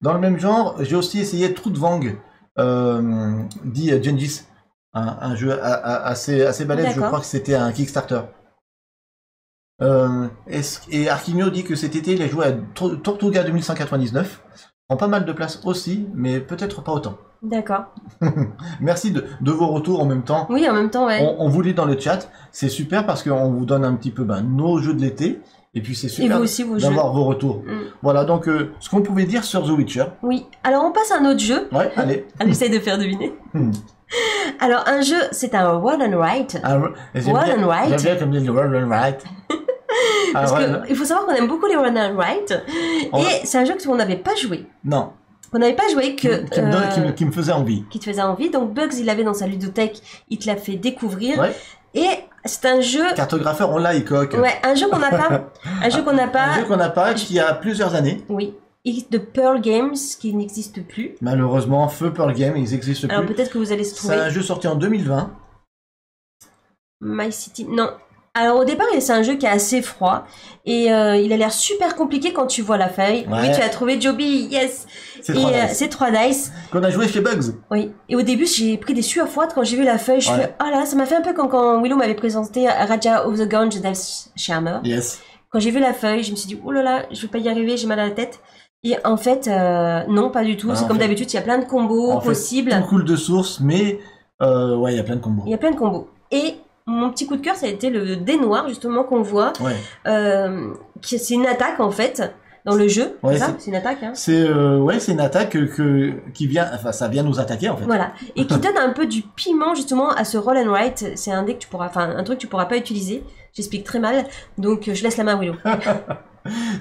Dans le même genre, j'ai aussi essayé Trudvang, dit Gengis, un jeu assez balèze, je crois que c'était un Kickstarter. Et Arquigno dit que cet été, il a joué à Tortuga 2199. Prend pas mal de place aussi, mais peut-être pas autant. D'accord. Merci de vos retours en même temps. Oui, en même temps, ouais. On vous lit dans le chat. C'est super parce qu'on vous donne un petit peu nos jeux de l'été. Et puis c'est super d'avoir vos retours. Voilà, donc ce qu'on pouvait dire sur The Witcher. Oui, alors on passe à un autre jeu. Ouais, allez. Elle essaye de faire deviner. Alors un jeu, c'est un roll and write. J'aime bien comme dit le roll and write. Parce qu'il faut savoir qu'on aime beaucoup les roll and write. Et c'est un jeu qu'on n'avait pas joué. Non. Qu'on n'avait pas joué, qui me faisait envie. Qui te faisait envie. Donc Bugs, il l'avait dans sa ludothèque, il te l'a fait découvrir. Ouais. Et c'est un jeu... Cartographeur, on l'a, il coque. Ouais, un jeu qu'on n'a pas. Un jeu qu'on n'a pas, qui a plusieurs années. Oui. De Pearl Games, qui n'existe plus. Malheureusement, feu Pearl Games, ils n'existent plus. Alors peut-être que vous allez se trouver... C'est un jeu sorti en 2020. My City... Non. Alors au départ, c'est un jeu qui est assez froid. Et il a l'air super compliqué quand tu vois la feuille. Ouais. Oui, tu as trouvé Joby, yes. C'est 3 dice. Qu'on a joué chez Bugs. Oui. Et au début, j'ai pris des sueurs froides quand j'ai vu la feuille. Je fais, ah là, ça m'a fait un peu comme quand Willow m'avait présenté Raja of the Gunge de Death Shammer. Yes. Quand j'ai vu la feuille, je me suis dit, oh là là, je vais pas y arriver, j'ai mal à la tête. Et en fait, non, pas du tout. C'est comme d'habitude, il y a plein de combos possibles. Tout coule de source, mais Ouais, il y a plein de combos. Il y a plein de combos. Et mon petit coup de cœur, ça a été le dé noir, justement, qu'on voit. Ouais. C'est une attaque, en fait, dans le jeu. Ouais, c'est ça, c'est une attaque. Hein. C'est c'est une attaque qui vient, enfin ça vient nous attaquer en fait. Voilà, et qui donne un peu du piment justement à ce roll and write. C'est un dé que tu pourras, enfin un truc que tu pourras pas utiliser. J'explique très mal, donc je laisse la main à Willow.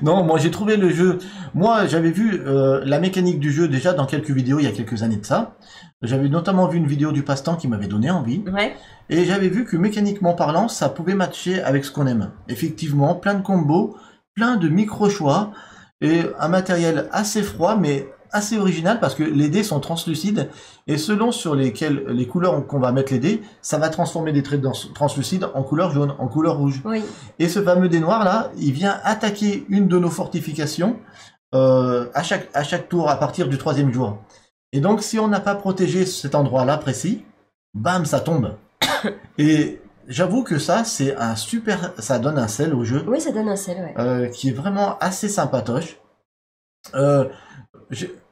Non, moi j'ai trouvé le jeu. Moi j'avais vu la mécanique du jeu déjà dans quelques vidéos il y a quelques années de ça. J'avais notamment vu une vidéo du passe-temps qui m'avait donné envie. Ouais. Et j'avais vu que mécaniquement parlant, ça pouvait matcher avec ce qu'on aime. Effectivement, plein de combos, plein de micro-choix et un matériel assez froid mais assez original parce que les dés sont translucides et selon sur les couleurs qu'on va mettre les dés, ça va transformer des traits translucides en couleur jaune, en couleur rouge. Oui. Et ce fameux dé noir là, il vient attaquer une de nos fortifications à chaque tour à partir du 3e jour. Et donc si on n'a pas protégé cet endroit-là précis, bam, ça tombe. Et j'avoue que ça, c'est un super, ça donne un sel au jeu. Oui, ça donne un sel, ouais. Qui est vraiment assez sympatoche.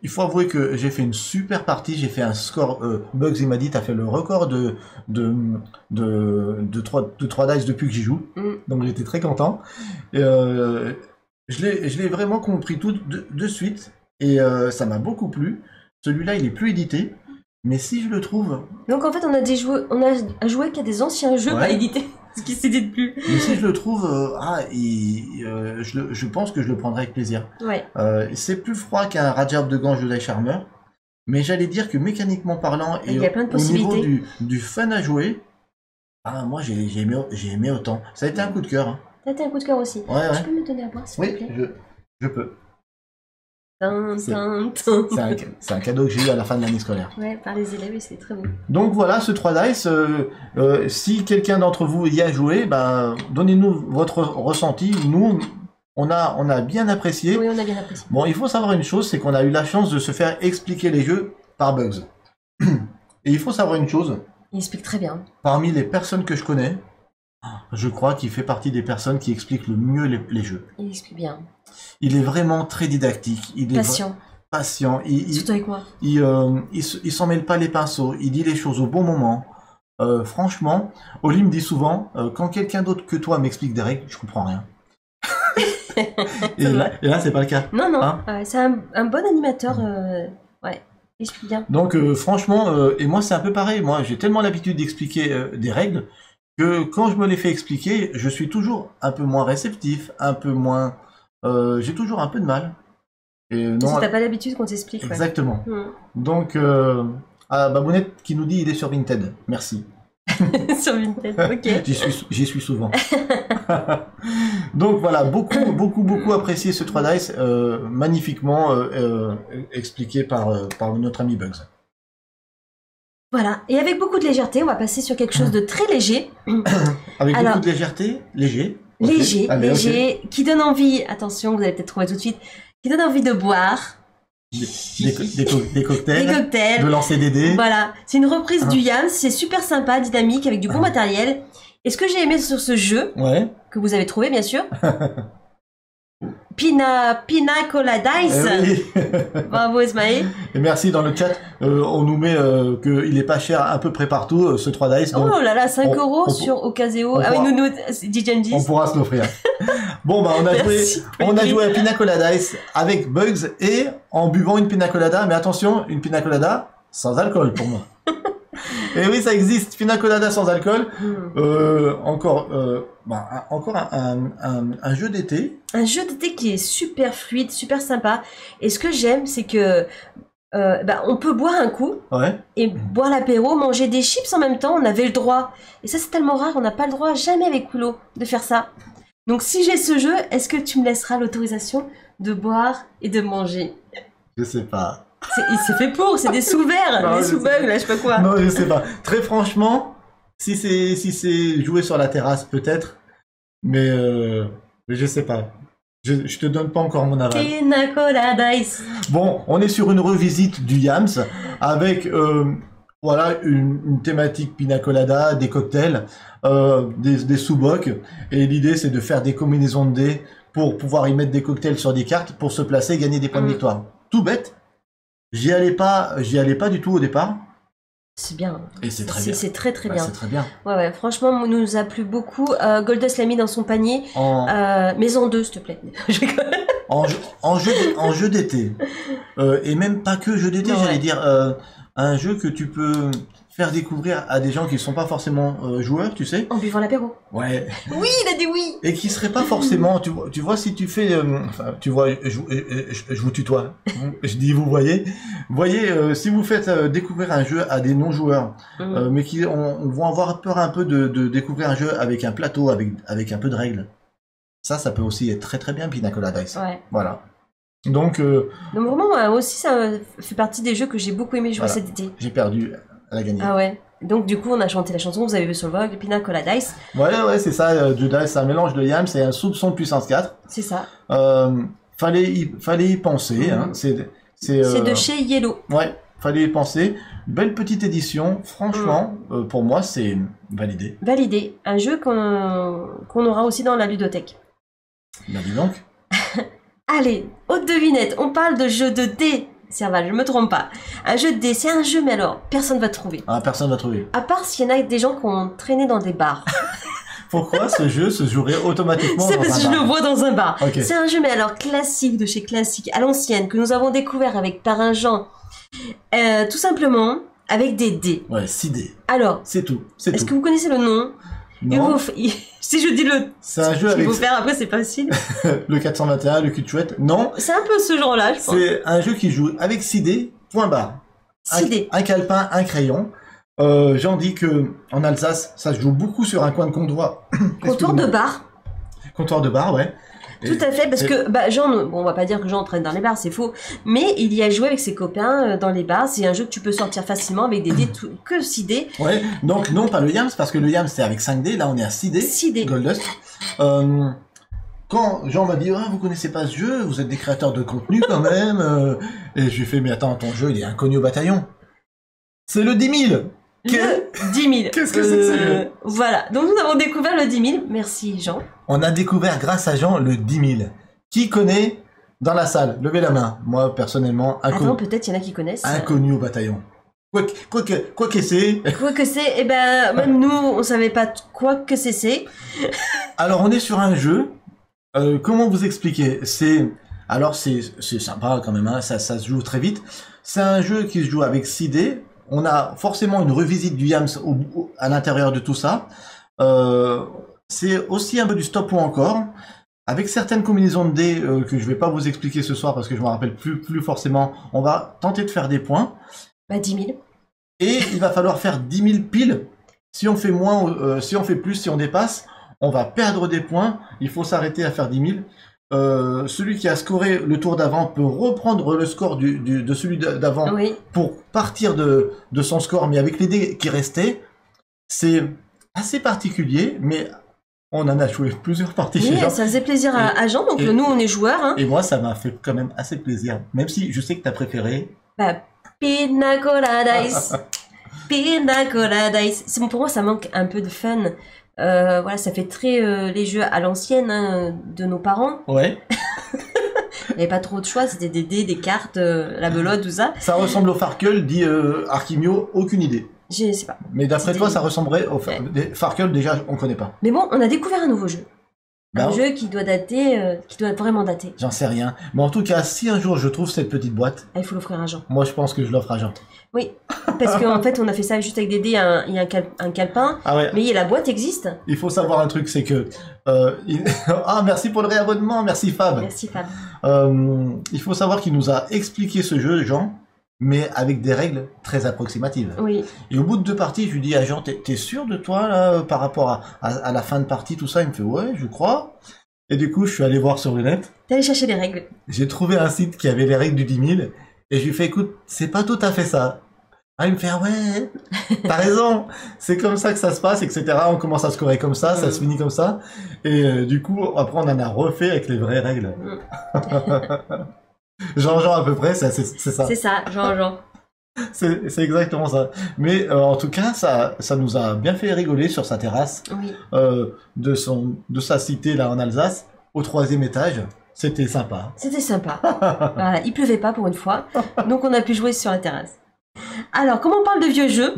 Il faut avouer que j'ai fait une super partie, j'ai fait un score. Bugs, il m'a dit, t'as fait le record de 3 dice depuis que j'y joue. Donc j'étais très content. Et, je l'ai vraiment compris tout de suite. Et ça m'a beaucoup plu. Celui-là, il est plus édité. Mais si je le trouve... Donc en fait, on a joué qu'à des anciens jeux pas édités, ce qui s'édite plus. Mais si je le trouve, je pense que je le prendrai avec plaisir. Ouais. C'est plus froid qu'un Rajab de Gange de Die Charmer, mais j'allais dire que mécaniquement parlant et il y a plein de au niveau possibilités. du fun à jouer, moi j'ai aimé autant. Ça a été un coup de cœur. Hein. Ça a été un coup de cœur aussi. Ouais. Tu peux me donner à boire, s'il te plaît? Je peux. C'est un cadeau que j'ai eu à la fin de l'année scolaire. Ouais, par les élèves, et c'est très beau. Donc voilà, ce 3 dice, si quelqu'un d'entre vous y a joué, ben, donnez-nous votre ressenti. Nous, on a bien apprécié. Oui, on a bien apprécié. Bon, il faut savoir une chose, c'est qu'on a eu la chance de se faire expliquer les jeux par Bugs. Et il faut savoir une chose. Il explique très bien. Parmi les personnes que je connais, je crois qu'il fait partie des personnes qui expliquent le mieux les jeux. Il explique bien. Il est vraiment très didactique. Il est patient. Surtout avec moi. Il s'en mêle pas les pinceaux. Il dit les choses au bon moment. Franchement, Oli me dit souvent, quand quelqu'un d'autre que toi m'explique des règles, je comprends rien. et là, c'est pas le cas. Non, non. Hein, c'est un bon animateur. Ouais, il explique bien. Donc, franchement, et moi, c'est un peu pareil. Moi, j'ai tellement l'habitude d'expliquer des règles que quand je me les fais expliquer, je suis toujours un peu moins réceptif, un peu moins... j'ai toujours un peu de mal. Et non, parce que t'as pas l'habitude qu'on t'explique. Exactement. Ouais. Donc, Babounette qui nous dit il est sur Vinted. Merci. Sur Vinted, ok. J'y suis souvent. Donc voilà, beaucoup apprécié ce 3 dice, magnifiquement expliqué par notre ami Bugs. Voilà, et avec beaucoup de légèreté, on va passer sur quelque chose de très léger. Avec beaucoup de légèreté, léger. Okay. Léger, qui donne envie, attention, vous allez peut-être trouver tout de suite, qui donne envie de boire. Des cocktails, de lancer des dés. Voilà, c'est une reprise du Yams, c'est super sympa, dynamique, avec du bon matériel. Et ce que j'ai aimé sur ce jeu, que vous avez trouvé bien sûr, Pina Colada Dice. Oui. Bravo Ismaël. Et merci dans le chat, on nous met qu'il est pas cher à peu près partout, ce 3 dice. Oh là là, 5 € sur Ocaseo. Ah oui, nous, DJ on pourra se l'offrir. Bon, bah, on a joué à Pina Colada Dice avec Bugs et en buvant une Pina Colada, mais attention, une Pina Colada sans alcool pour moi. Et oui, ça existe, Pina Colada sans alcool. Encore un jeu d'été. Un jeu d'été qui est super fluide, super sympa. Et ce que j'aime, c'est que on peut boire un coup et boire l'apéro, manger des chips en même temps. On avait le droit. Et ça, c'est tellement rare. On n'a pas le droit jamais avec Willow de faire ça. Donc, si j'ai ce jeu, est-ce que tu me laisseras l'autorisation de boire et de manger? Je sais pas. C'est fait pour, c'est des sous-verts, des sous-bugs, là, je sais pas quoi. Non, je sais pas. Très franchement, si c'est jouer sur la terrasse, peut-être. Mais je sais pas. Je te donne pas encore mon aval. Pina Colada Dice. Bon, on est sur une revisite du Yams avec une thématique Pina Colada, des cocktails, des sous-bocs. Et l'idée, c'est de faire des combinaisons de dés pour pouvoir y mettre des cocktails sur des cartes pour se placer et gagner des points de victoire. Tout bête. J'y allais pas du tout au départ. C'est bien. Et c'est très bien. C'est très très Bah, bien. c'est très bien. Ouais, franchement, nous a plu beaucoup. Goldust l'a mis dans son panier. Mais en deux, s'il te plaît. Je rigole. En jeu d'été. Et même pas que jeu d'été, Non, j'allais ouais. dire un jeu que tu peux faire découvrir à des gens qui ne sont pas forcément joueurs, tu sais. En buvant l'apéro. Ouais. Oui, il a dit oui. Et qui seraient pas forcément, tu vois si tu fais, enfin, tu vois, je vous tutoie, je dis vous voyez, si vous faites découvrir un jeu à des non-joueurs, mais qui vont avoir peur un peu de découvrir un jeu avec un plateau, avec un peu de règles, ça peut aussi être très très bien Pina Colada Dice. Ouais. Voilà. Donc vraiment, moi aussi, ça fait partie des jeux que j'ai beaucoup aimé jouer Voilà. cet été. j'ai perdu, elle a gagné. Ah ouais. Donc du coup, on a chanté la chanson, vous avez vu sur le vlog, Pina Colada Dice. Ouais, c'est ça, Judas, c'est un mélange de yam, c'est un soupçon de puissance 4. C'est ça. Fallait y penser, hein. C'est de chez Yellow. Ouais, fallait y penser. Belle petite édition, franchement, pour moi, c'est validé. Validé. Un jeu qu'on aura aussi dans la ludothèque. Ben dis donc. Allez, autre devinette, on parle de jeu de dés. Serval, je me trompe pas. Un jeu de dés, c'est un jeu, mais alors, personne va trouver. Ah, personne va trouver. À part s'il y en a des gens qui ont traîné dans des bars. Pourquoi ce jeu se jouerait automatiquement C'est dans parce que un je le bar? vois dans un bar. Ok. C'est un jeu, mais alors classique, de chez classique, à l'ancienne, que nous avons découvert avec Parrain Jean. Tout simplement, avec des dés. Ouais, 6 dés. Alors, C'est tout. C'est est-ce tout. que vous connaissez le nom? Non, Si je dis le... c'est un jeu Ce qu'il avec faut faire après, c'est facile. le 421, le cul de chouette. Non, C'est un peu ce genre-là, je pense. c'est un jeu qui joue avec 6 dés, point barre. 6 dés. Un calepin, un crayon. J'en dis que en Alsace, ça se joue beaucoup sur un coin de comptoir. Comptoir de bar. Comptoir de bar, ouais. Tout à fait, parce que Jean, bon, on va pas dire que Jean traîne dans les bars, c'est faux, mais il y a joué avec ses copains dans les bars. C'est un jeu que tu peux sortir facilement avec des dés que 6 dés. Ouais, donc non, pas le Yams, parce que le Yams c'est avec 5 dés, là on est à 6 dés. 6 dés. Goldust. Quand Jean m'a dit, vous connaissez pas ce jeu, vous êtes des créateurs de contenu quand même, et je lui ai fait, mais attends, ton jeu il est inconnu au bataillon. C'est le 10 000. Le 10 000. Qu'est-ce que c'est que ce jeu? Voilà, donc nous avons découvert le 10 000. Merci Jean. On a découvert grâce à Jean le 10 000. Qui connaît dans la salle? Levez la main. Moi, personnellement, Attends, peut-être il y en a qui connaissent. inconnu au bataillon. Quoi que c'est. Quoi que c'est, eh ben, même nous, on savait pas quoi que c'est. Alors, on est sur un jeu. Comment vous expliquer? Alors, c'est sympa quand même, hein, ça se joue très vite. C'est un jeu qui se joue avec 6 dés. On a forcément une revisite du Yams à l'intérieur de tout ça. C'est aussi un peu du stop ou encore. Avec certaines combinaisons de dés que je vais pas vous expliquer ce soir parce que je me rappelle plus forcément. On va tenter de faire des points. Bah, 10 000. Et il va falloir faire 10 000 piles. Si on fait moins, si on fait plus, si on dépasse, on va perdre des points. Il faut s'arrêter à faire 10 000. Celui qui a scoré le tour d'avant peut reprendre le score de celui d'avant Oui. pour partir de son score, mais avec les dés qui restaient. C'est assez particulier, mais on en a joué plusieurs parties chez Oui, Jean. ça faisait plaisir à Jean, donc nous, on est joueurs. Hein. Et moi, ça m'a fait quand même assez plaisir. Même si je sais que t'as préféré. Bah, Pina Colada Dice. Pina Colada Dice. Pour moi, ça manque un peu de fun. Voilà, ça fait très les jeux à l'ancienne hein, de nos parents. Ouais. Il n'y avait pas trop de choix, c'était des dés, des cartes, la belote, tout ça. Ça ressemble au Farkle, dit Arkimio, aucune idée. Je sais pas. Mais d'après C'était- toi, ça ressemblerait au Ouais. Farkle, déjà, on connaît pas. Mais bon, on a découvert un nouveau jeu. Ben, Un jeu qui doit dater, qui doit vraiment dater. J'en sais rien. Mais en tout cas, si un jour je trouve cette petite boîte, Ah, il faut l'offrir à Jean. moi je pense que je l'offre à Jean. Oui, parce qu'en fait, on a fait ça juste avec des dés, il y a un calepin, Ah ouais, mais la boîte existe. il faut savoir un truc, c'est que... Ah, merci pour le réabonnement, merci Fab. Merci Fab. Il faut savoir qu'il nous a expliqué ce jeu, Jean, mais avec des règles très approximatives. Oui, Et au bout de 2 parties, je lui dis à Jean, t'es sûr de toi, là, par rapport à la fin de partie, tout ça? Il me fait, ouais, je crois. Et du coup, je suis allé voir sur le net. t'es allé chercher les règles. J'ai trouvé un site qui avait les règles du 10 000, et je lui fais, écoute, c'est pas tout à fait ça. Ah, il me fait, ah ouais, t'as raison, c'est comme ça que ça se passe, etc. On commence à scorer comme ça se finit comme ça. Et du coup, après, on en a refait avec les vraies règles. Jean, à peu près, c'est ça. C'est ça, Jean. C'est exactement ça. Mais en tout cas, ça nous a bien fait rigoler sur sa terrasse Oui. de sa cité là en Alsace, au 3e étage. C'était sympa. C'était sympa. Voilà, il pleuvait pas pour une fois, donc on a pu jouer sur la terrasse. Alors, comme on parle de vieux jeux,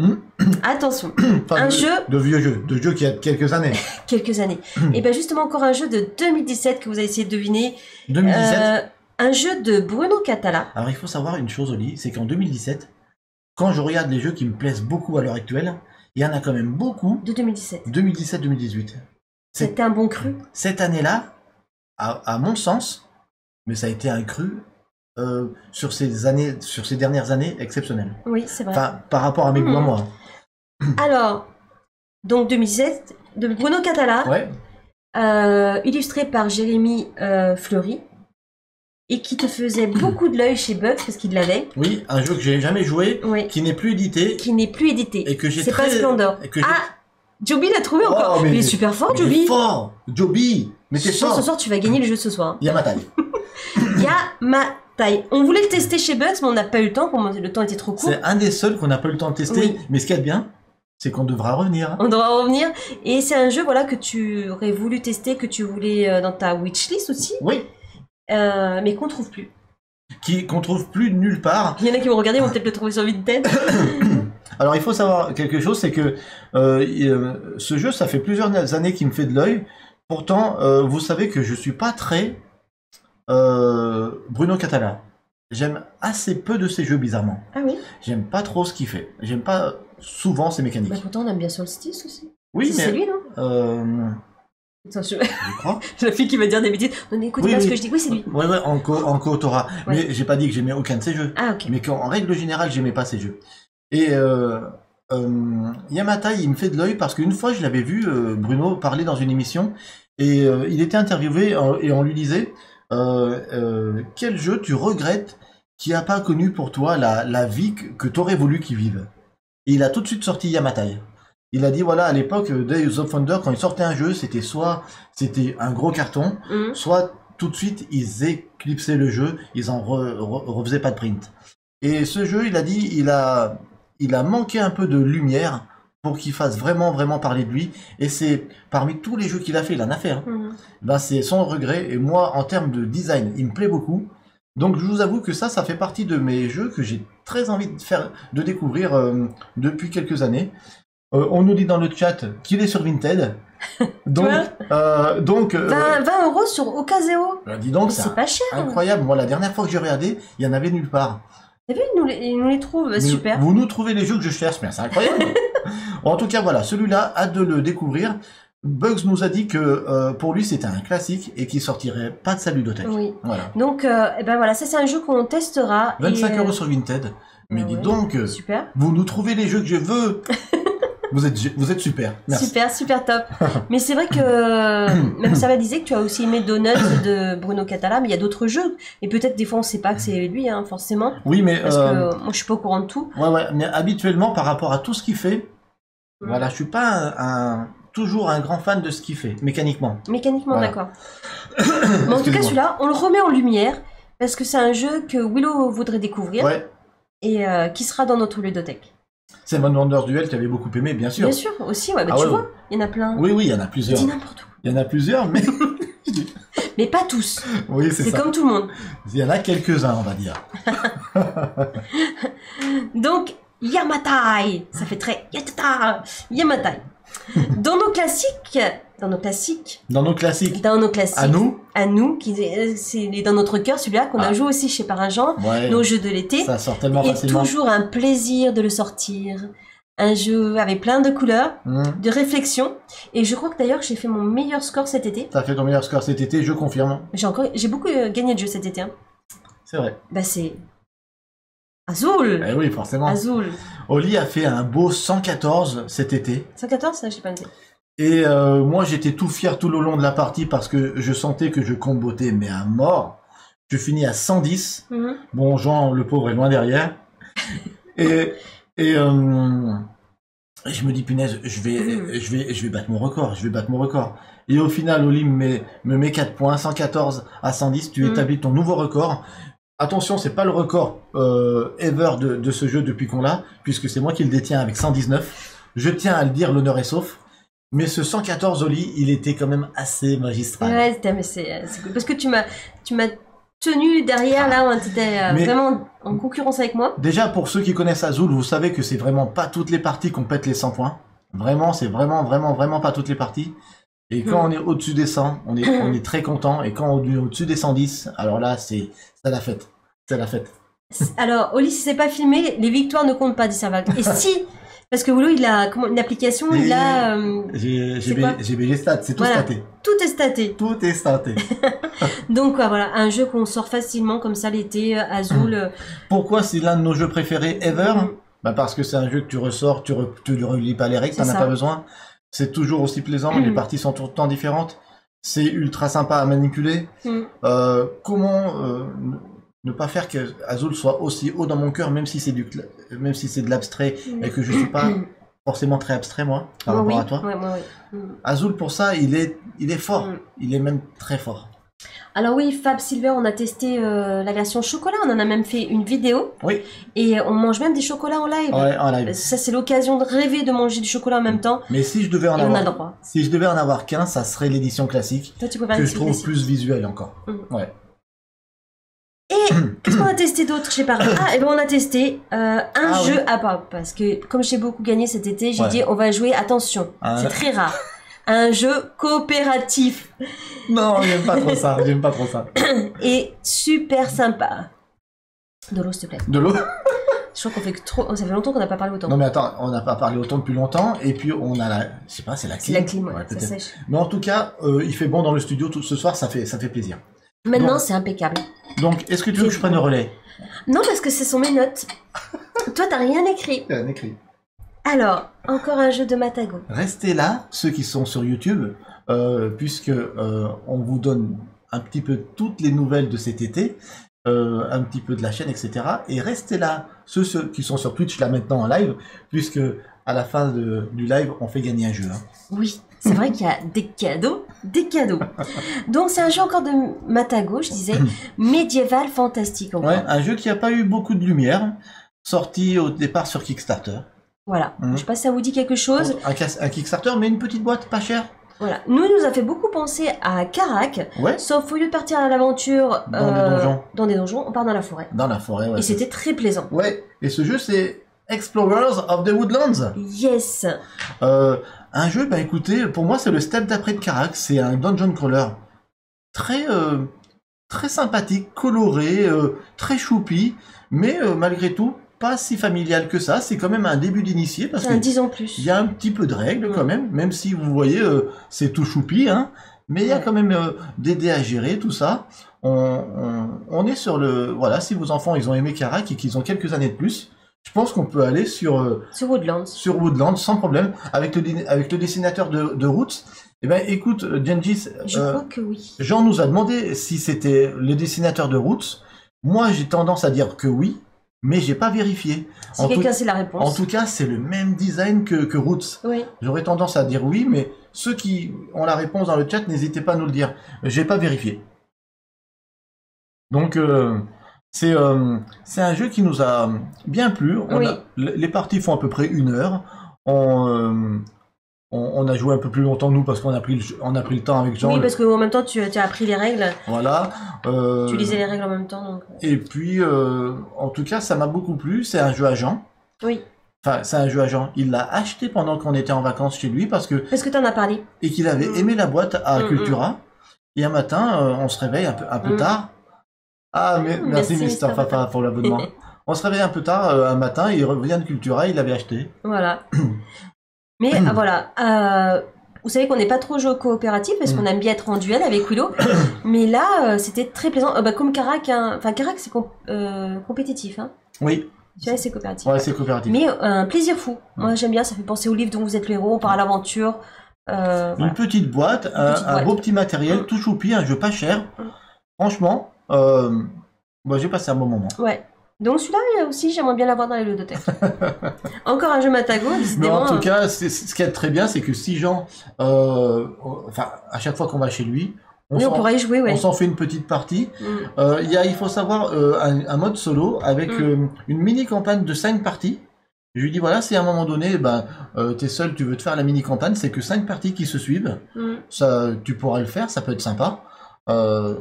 attention, Enfin, un jeu, de vieux jeux, de jeux qui a quelques années. quelques années. Et bien justement, encore un jeu de 2017 que vous avez essayé de deviner. 2017. Un jeu de Bruno Catala. Alors il faut savoir une chose, Oli, c'est qu'en 2017, quand je regarde les jeux qui me plaisent beaucoup à l'heure actuelle, il y en a quand même beaucoup. De 2017. 2017-2018. C'était un bon cru. Cette année-là, à mon sens, mais ça a été un cru sur ces dernières années exceptionnel. Oui, c'est vrai. Enfin, par rapport à mes goûts à moi. Alors, donc 2017, de Bruno Catala, Ouais. illustré par Jérémy Fleury, et qui te faisait beaucoup de l'œil chez Bugs, parce qu'il l'avait. Oui, un jeu que j'ai jamais joué, Oui. qui n'est plus édité. Qui n'est plus édité. Et que j'ai C'est très... pas Splendor. et que j'ai- Ah, Joby l'a trouvé encore. Oh, mais- Il est super fort, mais il est Joby. fort, Joby. Mais t'es Je pense fort. ce soir, tu vas gagner le jeu ce soir. Il y a ma taille. Il y a ma taille. On voulait le tester chez Bugs, mais on n'a pas eu le temps. Le temps était trop court. C'est un des seuls qu'on n'a pas eu le temps de tester. Oui. Mais ce qu'il y a de bien, c'est qu'on devra revenir. On devra revenir. Et c'est un jeu voilà, que tu aurais voulu tester, que tu voulais dans ta wishlist aussi, Oui. mais qu'on trouve plus. Qu'on trouve plus nulle part. Il y en a qui vont regarder, ils vont peut-être le trouver sur Vinted. Alors il faut savoir quelque chose, c'est que ce jeu, ça fait plusieurs années qu'il me fait de l'œil. Pourtant, vous savez que je suis pas très Bruno Catala. J'aime assez peu de ses jeux, bizarrement. Ah oui. J'aime pas trop ce qu'il fait. J'aime pas souvent ses mécaniques. Bah, pourtant, on aime bien Solstice aussi. Oui, C'est mais lui, non Attends, je crois. la fille qui va dire des bêtises. Non, n'écoutez Oui, pas ce oui. que je dis. Oui, c'est lui. Ouais, en co-autora. Ouais. Mais j'ai pas dit que j'aimais aucun de ses jeux. Ah, ok. Mais qu'en règle générale, j'aimais pas ces jeux. Et Yamata, il me fait de l'œil parce qu'une fois, je l'avais vu, Bruno, parler dans une émission, et il était interviewé, et on lui disait quel jeu tu regrettes qui a pas connu pour toi la vie que t'aurais voulu qu'il vive. Et il a tout de suite sorti Yamata. Il a dit, voilà, à l'époque, Days of Thunder, quand il sortait un jeu, c'était un gros carton, soit tout de suite, ils éclipsaient le jeu, ils en refaisaient pas de print. Et ce jeu, il a dit, il a manqué un peu de lumière pour qu'il fasse vraiment, vraiment parler de lui. Et c'est, parmi tous les jeux qu'il a fait, il en a fait, hein. Ben, c'est son regret. Et moi, en termes de design, il me plaît beaucoup. Donc, je vous avoue que ça fait partie de mes jeux que j'ai très envie de découvrir depuis quelques années. On nous dit dans le chat qu'il est sur Vinted. Donc, 20 € sur Ocaseo. dis donc, C'est pas cher. incroyable. Moi, la dernière fois que j'ai regardé, il y en avait nulle part. T'as vu, il nous les trouve. Mais Super. Vous nous trouvez les jeux que je cherche, mais c'est incroyable. En tout cas, voilà, celui-là, hâte de le découvrir. Bugs nous a dit que pour lui, c'était un classique et qu'il sortirait pas de sa ludothèque. Oui. Voilà. Donc, eh ben voilà, ça c'est un jeu qu'on testera. 25 et, € sur Vinted. Mais dis ouais, donc, super. vous nous trouvez les jeux que je veux. Vous êtes super. Merci. Super top. Mais c'est vrai que même Sava disait que tu as aussi aimé Donuts de Bruno Catala, mais il y a d'autres jeux. Et peut-être des fois on sait pas que c'est lui, hein, forcément. Oui, mais Parce que moi je suis pas au courant de tout. ouais, mais habituellement, par rapport à tout ce qu'il fait, voilà, je suis pas toujours un grand fan de ce qu'il fait, mécaniquement. Mécaniquement, Voilà. d'accord. Mais en tout cas, celui-là, on le remet en lumière parce que c'est un jeu que Willow voudrait découvrir Ouais. et qui sera dans notre ludothèque. C'est Mon Wonder Duel, tu avais beaucoup aimé, bien sûr. Bien sûr, aussi, ouais, bah, Ah tu ouais, vois, ouais. il y en a plein. Oui, il y en a plusieurs. Dis n'importe où. Il y en a plusieurs, mais Mais pas tous. oui, c'est C'est ça. comme tout le monde. Il y en a quelques-uns, on va dire. Donc, Yamatai, ça fait très Yatata, Yamatai. Dans nos classiques, Dans nos classiques, à nous, c'est dans notre cœur, celui-là qu'on a joué aussi chez Parinjean, ouais, nos jeux de l'été, ça sort tellement et facilement. toujours un plaisir de le sortir. Un jeu avec plein de couleurs, de réflexion, et je crois que d'ailleurs j'ai fait mon meilleur score cet été. T'as fait ton meilleur score cet été, je confirme. J'ai beaucoup gagné de jeux cet été. Hein. C'est vrai. Bah c'est Azul. Eh oui, forcément. Azul. Oli a fait un beau 114 cet été. 114, ça, je sais pas noté. Et moi, j'étais tout fier tout le long de la partie parce que je sentais que je combotais, mais à mort. Je finis à 110. Bon, Jean, le pauvre, est loin derrière. Et je me dis, punaise, je vais battre mon record. Et au final, Oli me met 4 points, 114 à 110. Tu établis ton nouveau record. Attention, c'est pas le record ever de ce jeu depuis qu'on l'a, puisque c'est moi qui le détiens avec 119. Je tiens à le dire, l'honneur est sauf. Mais ce 114, Oli, il était quand même assez magistral. Ouais, mais c'est cool. Parce que tu m'as tenue derrière, là, on était Mais- vraiment en concurrence avec moi. Déjà, pour ceux qui connaissent Azul, vous savez que c'est vraiment pas toutes les parties qu'on pète les 100 points. Vraiment, c'est vraiment pas toutes les parties. Et quand on est au-dessus des 100, on est très content. Et quand on est au-dessus des 110, alors là, c'est la fête. C'est la fête. Alors, Oli, si c'est pas filmé, les victoires ne comptent pas, dit Servac. Et si, parce que Willow, il a une application, il a... J'ai quoi BG Stats, c'est tout Voilà. staté. Tout est staté. Tout est staté. Donc voilà, un jeu qu'on sort facilement comme ça l'été, Azul. Pourquoi c'est l'un de nos jeux préférés ever? Mm. Bah parce que c'est un jeu que tu ressors, tu ne relis pas les règles, C'est t'en as ça. pas besoin. C'est toujours aussi plaisant, les parties sont tout le temps différentes. C'est ultra sympa à manipuler. Mm. Comment ne pas faire que Azul soit aussi haut dans mon cœur, même si c'est de l'abstrait et que je suis pas forcément très abstrait moi par Moi, rapport oui. à toi. Ouais, moi, oui. Azul pour ça, il est fort, Mm. il est même très fort. Alors oui, Fab Silver, on a testé la version chocolat, on en a même fait une vidéo. Oui. Et on mange même des chocolats en live. Ouais, en live. Ça, c'est l'occasion de rêver de manger du chocolat en même temps. Mais si je devais en Et on a le avoir, droit. si je devais en avoir qu'un, ça serait l'édition classique Toi, tu préfères que les je trouve classiques. plus visuel encore. Mm. Ouais. Et qu'est-ce qu'on a testé d'autre chez Paris? Ah, et ben on a testé un jeu oui. à part. Parce que comme j'ai beaucoup gagné cet été, j'ai Ouais. dit on va jouer, attention, Ah. c'est très rare. Un jeu coopératif Non, j'aime pas trop ça. J'aime pas trop ça. et super sympa. De l'eau, s'il te plaît. De l'eau. Je crois qu'on fait que trop. Ça fait longtemps qu'on n'a pas parlé autant. Non mais attends, on n'a pas parlé autant depuis longtemps et puis on a la, je sais pas, c'est la C'est clim. la clim, ouais, ça peut-être. sèche. Mais en tout cas, il fait bon dans le studio tout ce soir, ça fait plaisir. Maintenant, Bon. c'est impeccable. Donc, est-ce que tu veux que je prenne le relais? Non, parce que ce sont mes notes. Toi, t'as rien écrit. Un écrit. Alors, encore un jeu de Matago. Restez là, ceux qui sont sur YouTube, puisque on vous donne un petit peu toutes les nouvelles de cet été, un petit peu de la chaîne, etc. Et restez là, ceux qui sont sur Twitch là maintenant en live, puisque à la fin du live, on fait gagner un jeu. Hein. Oui, c'est vrai qu'il y a des cadeaux, des cadeaux. Donc, c'est un jeu encore de Matago, je disais, médiéval fantastique encore. Ouais, un jeu qui n'a pas eu beaucoup de lumière, sorti au départ sur Kickstarter. Voilà. Mhm. Je sais pas si ça vous dit quelque chose. Un Kickstarter, mais une petite boîte pas chère. Voilà. Nous, il nous a fait beaucoup penser à Carac, Ouais, sauf au lieu de partir à l'aventure Dans des donjons. dans des donjons, on part dans la forêt. dans la forêt. Ouais, Et c'était très plaisant. Ouais, et ce jeu c'est Explorers of the Woodlands. Yes. Un jeu, bah écoutez, pour moi c'est le step d'après de Carac, c'est un dungeon crawler très très sympathique, coloré, très choupi, mais malgré tout pas si familial que ça. C'est quand même un début d'initié parce C'est un que 10 ans plus. il y a un petit peu de règles quand même si vous voyez c'est tout choupi, hein. Mais il y a Ouais. quand même des dés à gérer, tout ça. On est sur le voilà, si vos enfants ils ont aimé Carac et qu'ils ont quelques années de plus, je pense qu'on peut aller sur Sur Woodlands. Woodland sans problème avec le dessinateur de Roots. Eh ben écoute Gengis, Je crois que oui. Jean nous a demandé si c'était le dessinateur de Roots. Moi j'ai tendance à dire que oui, mais j'ai pas vérifié. Si En tout, quelqu'un sait la en réponse. tout cas c'est le même design que Roots. Oui. J'aurais tendance à dire oui, mais ceux qui ont la réponse dans le chat n'hésitez pas à nous le dire. J'ai pas vérifié. Donc c'est un jeu qui nous a bien plu. Oui. Les parties font à peu près 1 heure. On a joué un peu plus longtemps nous parce qu'on a pris le temps avec Jean. Oui, parce qu'en même temps, tu as appris les règles. Voilà. Tu lisais les règles en même temps. Donc... Et puis en tout cas ça m'a beaucoup plu. C'est un jeu à Jean. Oui. Enfin c'est un jeu à Jean. Il l'a acheté pendant qu'on était en vacances chez lui parce que Parce que tu en as parlé. et qu'il avait aimé la boîte à Mm, Cultura. Et un matin, on se réveille un peu Mm. tard. Ah, mais merci Mister Papa pour l'abonnement. On se réveille un peu tard un matin, il revient de Cultura, il l'avait acheté. Voilà. Mais voilà. Vous savez qu'on n'est pas trop jeu coopératif parce qu'on aime bien être en duel avec Willow. Mais là, c'était très plaisant. Bah, comme Carac, hein. Enfin, Carac, c'est compétitif. Hein. Oui, Tu vois, c'est coopératif. ouais, c'est coopératif. Mais un plaisir fou. Moi, j'aime bien. Ça fait penser au livre dont vous êtes le héros. On part à l'aventure. Une Voilà. petite boîte, petite un boîte. beau petit matériel, Mm. tout choupi, un jeu pas cher. Franchement, j'ai passé un bon moment. Ouais. Donc celui-là aussi, j'aimerais bien l'avoir dans les ludothèques. Encore un jeu Matago, Mais décidément. en tout cas, ce qui est très bien, c'est que si Jean, enfin, à chaque fois qu'on va chez lui, oui, on pourra y jouer, ouais. on s'en fait une petite partie. Mm. Il faut savoir un mode solo avec une mini campagne de 5 parties. Je lui dis voilà, si à un moment donné, t'es seul, tu veux te faire la mini campagne, c'est que 5 parties qui se suivent. Mm. Ça, tu pourras le faire, ça peut être sympa.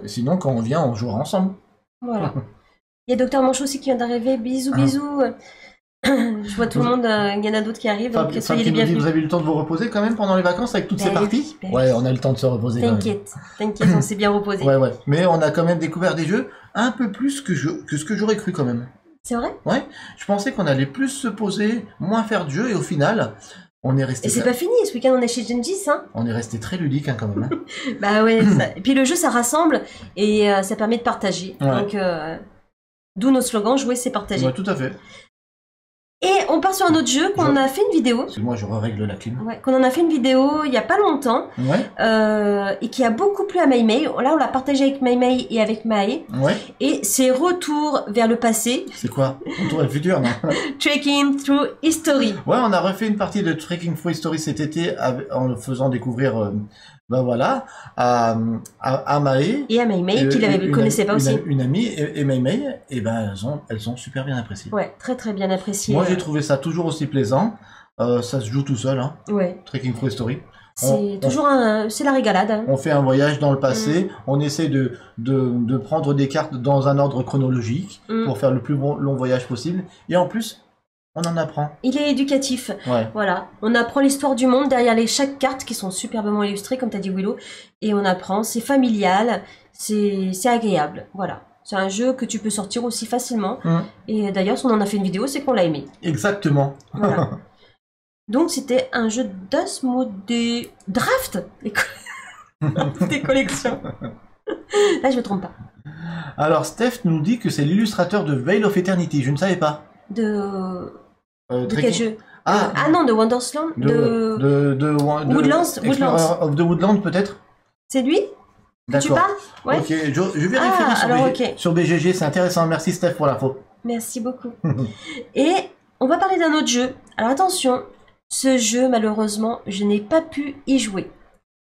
Sinon, quand on vient, on jouera ensemble. Voilà. Il y a Docteur Manchot aussi qui vient d'arriver. Bisous, bisous. Je vois tout le monde. Il y en a d'autres qui arrivent. Donc, Fab soyez qui les nous dit, bienvenus. vous avez eu le temps de vous reposer quand même pendant les vacances avec toutes ces Ben parties? oui, ben Ouais, on a eu le temps de se reposer quand même. T'inquiète, on s'est bien reposé. Ouais, ouais. Mais on a quand même découvert des jeux un peu plus que ce que j'aurais cru quand même. C'est vrai? Ouais. Je pensais qu'on allait plus se poser, moins faire de jeux et au final, on est resté. Et c'est pas fini. Ce week-end, on est chez Gengis, hein. On est resté très ludique hein, quand même. Hein. Bah ouais. Et puis le jeu, ça rassemble et ça permet de partager. Ouais. Donc, d'où nos slogans, jouer, c'est partager. Ouais, tout à fait. Et on part sur un autre jeu qu'on a fait une vidéo. Moi, je règle la clim. Ouais, qu'on en a fait une vidéo il y a pas longtemps Ouais. et qui a beaucoup plu à Maïmei. Là, on l'a partagé avec Maïmei et avec Maë. Ouais. Et c'est Retour vers le passé, C'est quoi? Retour à le futur, non? Trekking Through History. Ouais, on a refait une partie de Trekking Through History cet été en faisant découvrir, ben voilà, à Maë. Et à Maïmei, qui ne connaissait pas aussi. Une amie et Maïmei, et ben elles ont super bien apprécié. Ouais, très très bien apprécié. Moi, j'ai trouvé ça toujours aussi plaisant. Ça se joue tout seul, hein. Ouais. Trekking Through History. C'est toujours c'est la régalade. Hein. On fait un voyage dans le passé, on essaie de prendre des cartes dans un ordre chronologique pour faire le plus long voyage possible. Et en plus, on en apprend. Il est éducatif. Ouais. Voilà. On apprend l'histoire du monde derrière chaque carte qui sont superbement illustrées, comme t'as dit Willow. Et on apprend, c'est familial, c'est agréable. Voilà. C'est un jeu que tu peux sortir aussi facilement. Et d'ailleurs, si on en a fait une vidéo, c'est qu'on l'a aimé. Exactement. Voilà. Donc c'était un jeu d'Asmodée Draft des collections. Là, je me trompe pas. Alors, Steph nous dit que c'est l'illustrateur de Veil of Eternity. Je ne savais pas. De quel jeu? Ah non, de Wonderland. Woodlands. Explorer of the Woodland, peut-être. C'est lui? Tu parles? Ouais. Ok, je vérifierai sur BGG. C'est intéressant. Merci Steph pour l'info. Merci beaucoup. Et on va parler d'un autre jeu. Alors attention, ce jeu, malheureusement, je n'ai pas pu y jouer.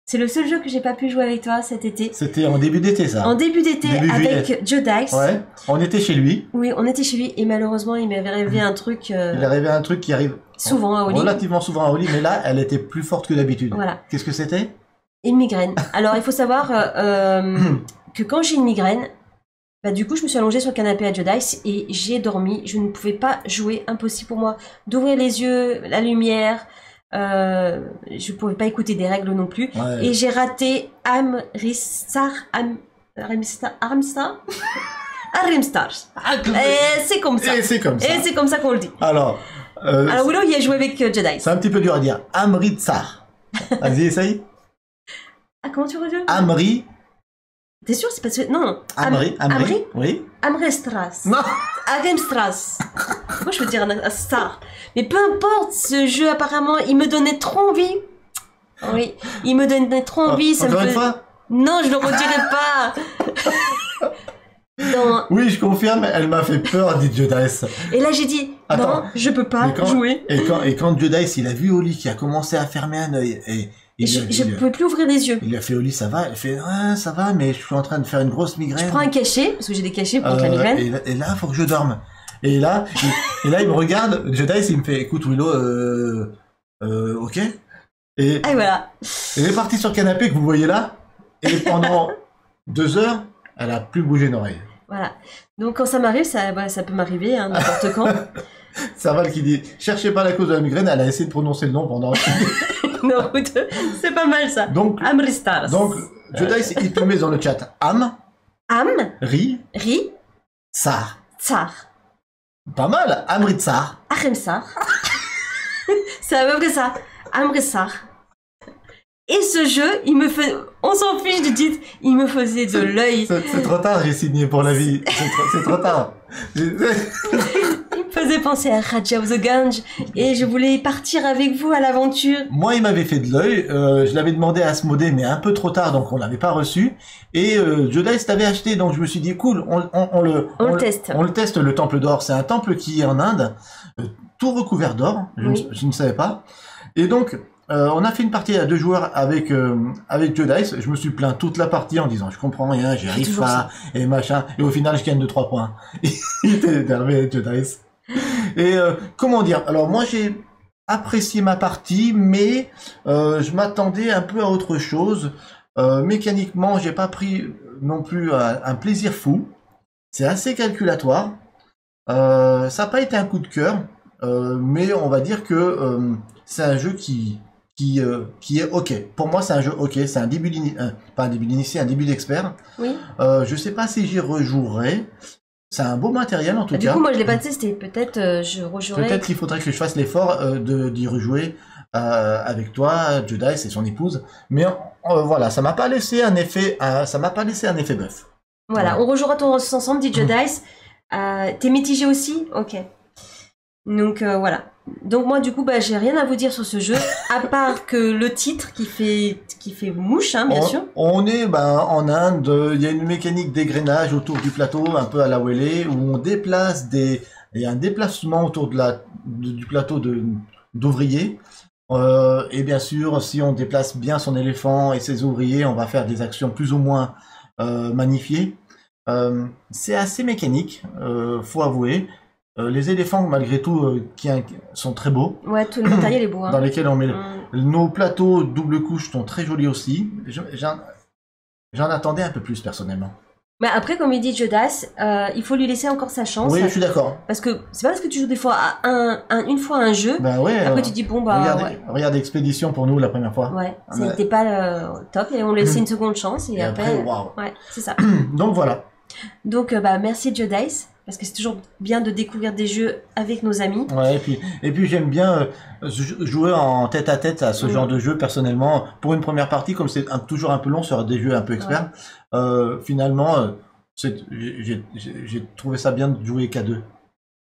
C'est le seul jeu que j'ai pas pu jouer avec toi cet été. C'était en début d'été, ça. En début d'été, avec Joe Dice. Ouais, on était chez lui. Oui, on était chez lui et malheureusement, il m'avait rêvé un truc... Il a rêvé un truc qui arrive souvent à Oli. Relativement souvent à Oli, mais là, elle était plus forte que d'habitude. Voilà. Qu'est-ce que c'était? Une migraine. Alors, il faut savoir que quand j'ai une migraine, bah, du coup, je me suis allongée sur le canapé à Joe Dice et j'ai dormi. Je ne pouvais pas jouer. Impossible pour moi d'ouvrir les yeux, la lumière. Je pouvais pas écouter des règles non plus. Ouais. Et j'ai raté Arimstar. C'est comme ça. Et c'est comme ça. Et c'est comme ça qu'on le dit. Alors Willow, il a joué avec Joe Dice. C'est un petit peu dur à dire. Amritsar. Vas-y, essaye. Ah, comment tu redis? Amri. T'es sûr, c'est parce que... Non. Amri. Oui. Amrestras. Non. Arimstras. Moi, je veux dire un star. Mais peu importe, ce jeu, apparemment, il me donnait trop envie. Oui, il me donnait trop envie. Ça encore me une fois? Non, je le redirai pas. Non. Oui, je confirme, elle m'a fait peur, dit Joe Dice. Et là, j'ai dit, non, je peux pas jouer. Et quand Joe Dice, il a vu Oli qui a commencé à fermer un œil et je ne pouvais plus ouvrir les yeux. Il a fait Oli, ça va? Elle fait, ouais, ça va, mais je suis en train de faire une grosse migraine. Je prends un cachet, parce que j'ai des cachets pour la migraine. Et là, faut que je dorme. Et là, il me regarde, Joe Dice, il me fait, écoute, Willow, ok. Et voilà. Elle est partie sur le canapé que vous voyez là, et pendant 2 heures, elle a plus bougé une oreille. Voilà. Donc quand ça m'arrive, ça peut m'arriver, hein, n'importe quand. Sarval qui dit, cherchez pas la cause de la migraine, elle a essayé de prononcer le nom pendant... Non, c'est pas mal ça. Donc, Amristars. Donc, Joe Dice, il te met dans le chat Am, Ri, Tsar. Tsar. Pas mal, Amritsar. Arimsar. C'est à peu près ça. Amritsar. Et ce jeu, on s'en fiche du titre, il me faisait de l'œil. C'est trop tard, j'ai signé pour la vie. C'est trop tard. Il me faisait penser à Raja of the Gange et je voulais partir avec vous à l'aventure. Moi, il m'avait fait de l'œil. Je l'avais demandé à Asmodée, mais un peu trop tard, donc on l'avait pas reçu. Et Joe Dice t'avait acheté, donc je me suis dit cool, on le teste. On le teste, le Temple d'Or. C'est un temple qui est en Inde, tout recouvert d'or. Je ne savais pas. Et donc, on a fait une partie à 2 joueurs avec Joe Dice. Je me suis plaint toute la partie en disant je comprends rien, j'y arrive pas et machin. Et au final, je gagne de 3 points. Il était énervé, Joe Dice. Et comment dire? Alors moi, j'ai apprécié ma partie, mais je m'attendais un peu à autre chose. Mécaniquement, j'ai pas pris non plus un plaisir fou. C'est assez calculatoire. Ça n'a pas été un coup de cœur, mais on va dire que c'est un jeu qui est ok. Pour moi, c'est un jeu ok. C'est un début pas un début d'initié, un début d'expert. Oui. Je sais pas si j'y rejouerai. C'est un beau matériel en tout Du cas. coup, moi, je l'ai pas testé. Peut-être je rejouerai. Peut-être qu'il faudrait que je fasse l'effort d'y rejouer avec toi, Judice et son épouse. Mais voilà, ça m'a pas laissé un effet, bœuf. Voilà, on rejouera tous ensemble, dit Judice. T'es mitigé aussi? Ok. Donc voilà. Donc moi du coup j'ai rien à vous dire sur ce jeu à part que le titre qui fait mouche hein, bien sûr. On est en Inde, il y a une mécanique d'égrainage autour du plateau un peu à la Wele où on déplace il y a un déplacement autour du plateau d'ouvriers. Et bien sûr, si on déplace bien son éléphant et ses ouvriers, on va faire des actions plus ou moins magnifiées. C'est assez mécanique, faut avouer. Les éléphants, malgré tout, sont très beaux. Ouais, tout le matériel est beau. Hein. Dans lesquels on met nos plateaux double couche sont très jolis aussi. J'en attendais un peu plus personnellement. Mais après, comme il dit Judice, il faut lui laisser encore sa chance. Oui, je suis d'accord. Parce que c'est pas parce que tu joues des fois une fois à un jeu, ouais, après tu dis bon regarde Expédition pour nous la première fois. Ouais, c'était pas top et on laissait une seconde chance et après waouh. Ouais, c'est ça. Donc voilà. Donc merci Judice. Parce que c'est toujours bien de découvrir des jeux avec nos amis. Ouais, et puis j'aime bien jouer en tête à tête à ce genre de jeu personnellement. Pour une première partie, comme c'est toujours un peu long sur des jeux un peu experts, finalement, j'ai trouvé ça bien de jouer qu'à deux.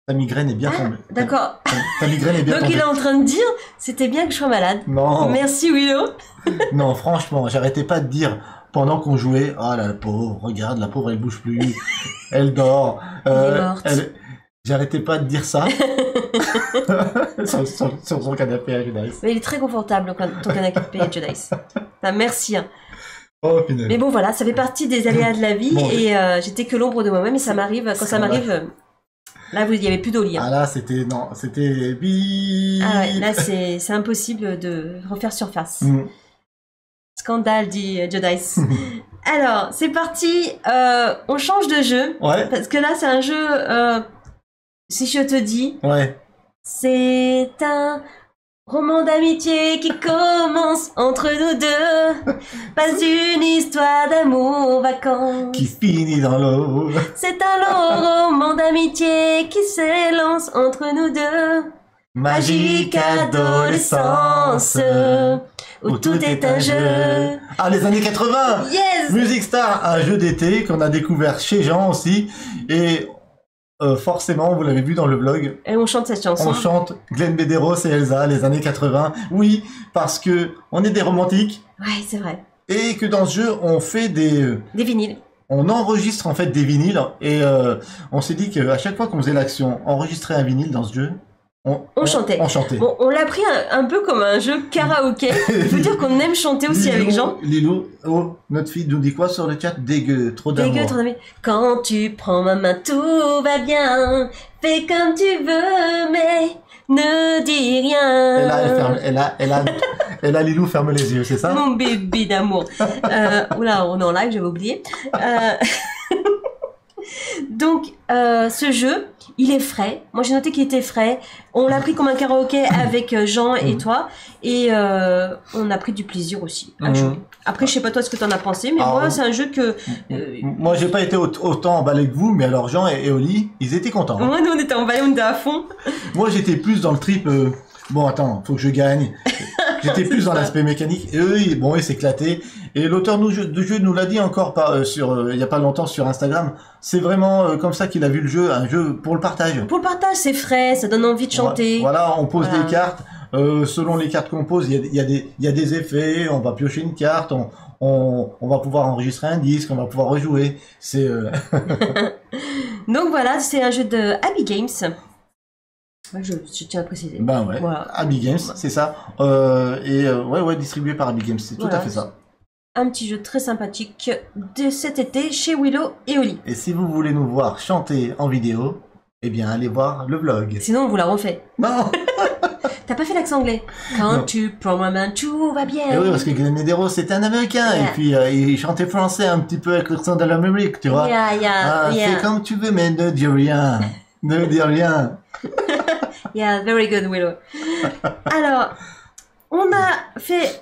Ta migraine est bien tombée. D'accord. Ta migraine est bien tombée. Donc il est en train de dire, c'était bien que je sois malade. Non. Merci Willow. Non, franchement, j'arrêtais pas de dire... Pendant qu'on jouait, oh la pauvre, regarde, la pauvre elle bouge plus, elle dort. Elle est morte. J'arrêtais pas de dire ça sur son canapé à Judice. Mais il est très confortable ton canapé à Judice. Merci. Hein. Oh, finalement. Mais bon voilà, ça fait partie des aléas de la vie et j'étais que l'ombre de moi-même et ça m'arrive, quand ça m'arrive, là il y avait plus d'eau lit. Hein. Ah là c'était Ah ouais, là c'est impossible de refaire surface. Scandale, dit Judice. Alors, c'est parti. On change de jeu. Ouais. Parce que là, c'est un jeu... si je te dis... Ouais. C'est un roman d'amitié qui commence entre nous deux. Pas une histoire d'amour vacant. Qui finit dans l'eau. C'est un long roman d'amitié qui s'élance entre nous deux. Magique adolescence. Où tout est un jeu. Ah, les années 80. Yes. Music Star, un jeu d'été qu'on a découvert chez Jean aussi. Et forcément, vous l'avez vu dans le vlog. Et on chante cette chanson. On chante Glenn Medeiros et Elsa, les années 80. Oui, parce que on est des romantiques. Ouais, c'est vrai. Et que dans ce jeu, on fait des vinyles. On enregistre en fait des vinyles. Et on s'est dit qu'à chaque fois qu'on faisait l'action, enregistrer un vinyle dans ce jeu, on chantait. Bon, on l'a pris un peu comme un jeu karaoké. Il faut dire qu'on aime chanter aussi avec Jean. Lilo, notre fille nous dit quoi sur le chat? Dégueu, trop d'amour. Dégueu, trop d'amour. Quand tu prends ma main, tout va bien. Fais comme tu veux, mais ne dis rien. Et là, Lilou ferme les yeux, c'est ça? Mon bébé d'amour. Oula, on est en live, j'avais oublié. Donc, ce jeu, il est frais. Moi, j'ai noté qu'il était frais. On l'a pris comme un karaoké avec Jean et toi. Et on a pris du plaisir aussi à jouer. Après, je sais pas toi ce que t'en as pensé, mais moi, c'est un jeu que... Moi, j'ai pas été autant emballé que vous, mais alors Jean et Oli, ils étaient contents. Moi, nous, on était emballés, on était à fond. Moi, j'étais plus dans le trip... Bon, attends, faut que je gagne. J'étais plus dans l'aspect mécanique. Et eux, ils s'éclataient. Et l'auteur du jeu nous l'a dit encore il y a pas longtemps sur Instagram. C'est vraiment comme ça qu'il a vu le jeu, un jeu pour le partage. Pour le partage, c'est frais, ça donne envie de chanter. Voilà, on pose des cartes. Selon les cartes qu'on pose, il y a des effets. On va piocher une carte. On va pouvoir enregistrer un disque. On va pouvoir rejouer. C'est. Donc voilà, c'est un jeu de Abby Games. Je tiens à préciser. Ben ouais, voilà. Abby Games, c'est ça. Ouais, distribué par Abby Games, c'est tout à fait ça. Un petit jeu très sympathique de cet été chez Willow et Oli. Et si vous voulez nous voir chanter en vidéo, eh bien allez voir le vlog. Sinon on vous la refait. Non. T'as pas fait l'accent anglais? Quand tu promènes, tout va bien. Et oui, parce que Glenn Medeiros c'était un Américain, Yeah. et puis il chantait français un petit peu avec l'accent de l'Amérique, tu vois. Yeah. Fais comme tu veux, mais ne dis rien. Ne dis rien. Yeah, very good, Willow. Alors, on a fait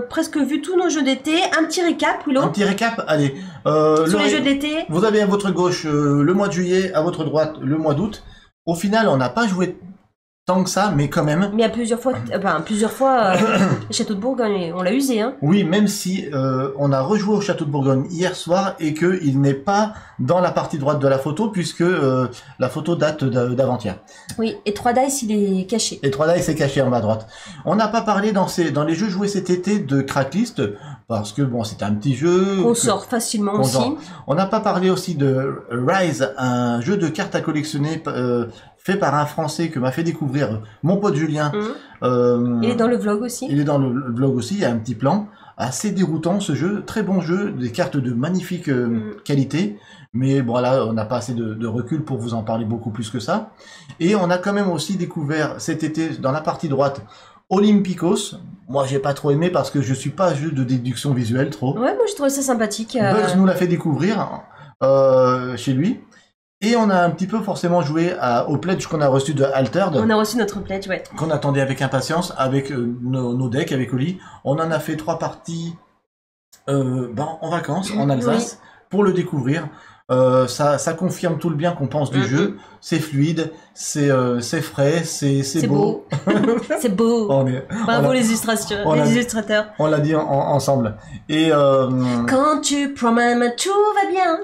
presque vu tous nos jeux d'été. Un petit récap, Willow, Un petit récap, allez. sur les le- jeux d'été. Vous avez à votre gauche le mois de juillet, à votre droite le mois d'août. Au final, on n'a pas joué tant que ça, mais quand même. Mais à plusieurs fois, le château de Bourgogne, on l'a usé, hein. Oui, même si on a rejoué au château de Bourgogne hier soir et qu'il n'est pas dans la partie droite de la photo puisque la photo date d'avant-hier. Oui, et 3 dice, il est caché. Et 3 dice est caché en bas à droite. On n'a pas parlé dans les jeux joués cet été de Cracklist parce que bon, c'était un petit jeu. On sort facilement qu'on aussi. sort. On n'a pas parlé aussi de Rise, un jeu de cartes à collectionner fait par un Français que m'a fait découvrir mon pote Julien. Il est dans le vlog aussi. Il est dans le blog aussi, il y a un petit plan. Assez déroutant ce jeu, très bon jeu, des cartes de magnifique qualité. Mais bon là, on n'a pas assez de recul pour vous en parler beaucoup plus que ça. Et on a quand même aussi découvert cet été, dans la partie droite, Olympicos. Moi j'ai pas trop aimé parce que je suis pas un jeu de déduction visuelle trop. Ouais, moi je trouve ça sympathique. Bugs nous l'a fait découvrir chez lui. Et on a un petit peu forcément joué au pledge qu'on a reçu de Altered, On a reçu notre pledge, ouais. qu'on attendait avec impatience, avec nos decks, avec Oli. On en a fait 3 parties en vacances, en Alsace, pour le découvrir. Ça confirme tout le bien qu'on pense du jeu. C'est fluide, c'est frais, c'est beau. C'est beau. Bravo les illustrateurs. On l'a dit ensemble. Et Quand tu promènes, tout va bien.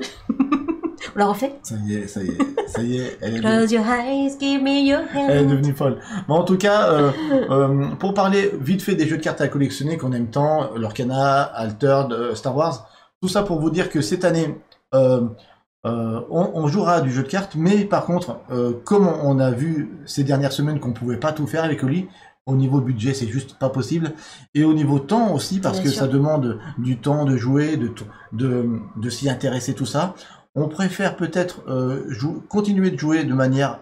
On l'a refait. ça y est, elle est Close your eyes, give me your hand. Elle est devenue folle. Mais en tout cas, pour parler vite fait des jeux de cartes à collectionner qu'on aime tant, Lorcana, Altered, Star Wars, tout ça pour vous dire que cette année, on jouera du jeu de cartes, mais par contre, comme on a vu ces dernières semaines qu'on pouvait pas tout faire avec Oli, au niveau budget, c'est juste pas possible. Et au niveau temps aussi, parce Bien que sûr. ça demande du temps de jouer, de s'y intéresser, tout ça. On préfère peut-être continuer de jouer de manière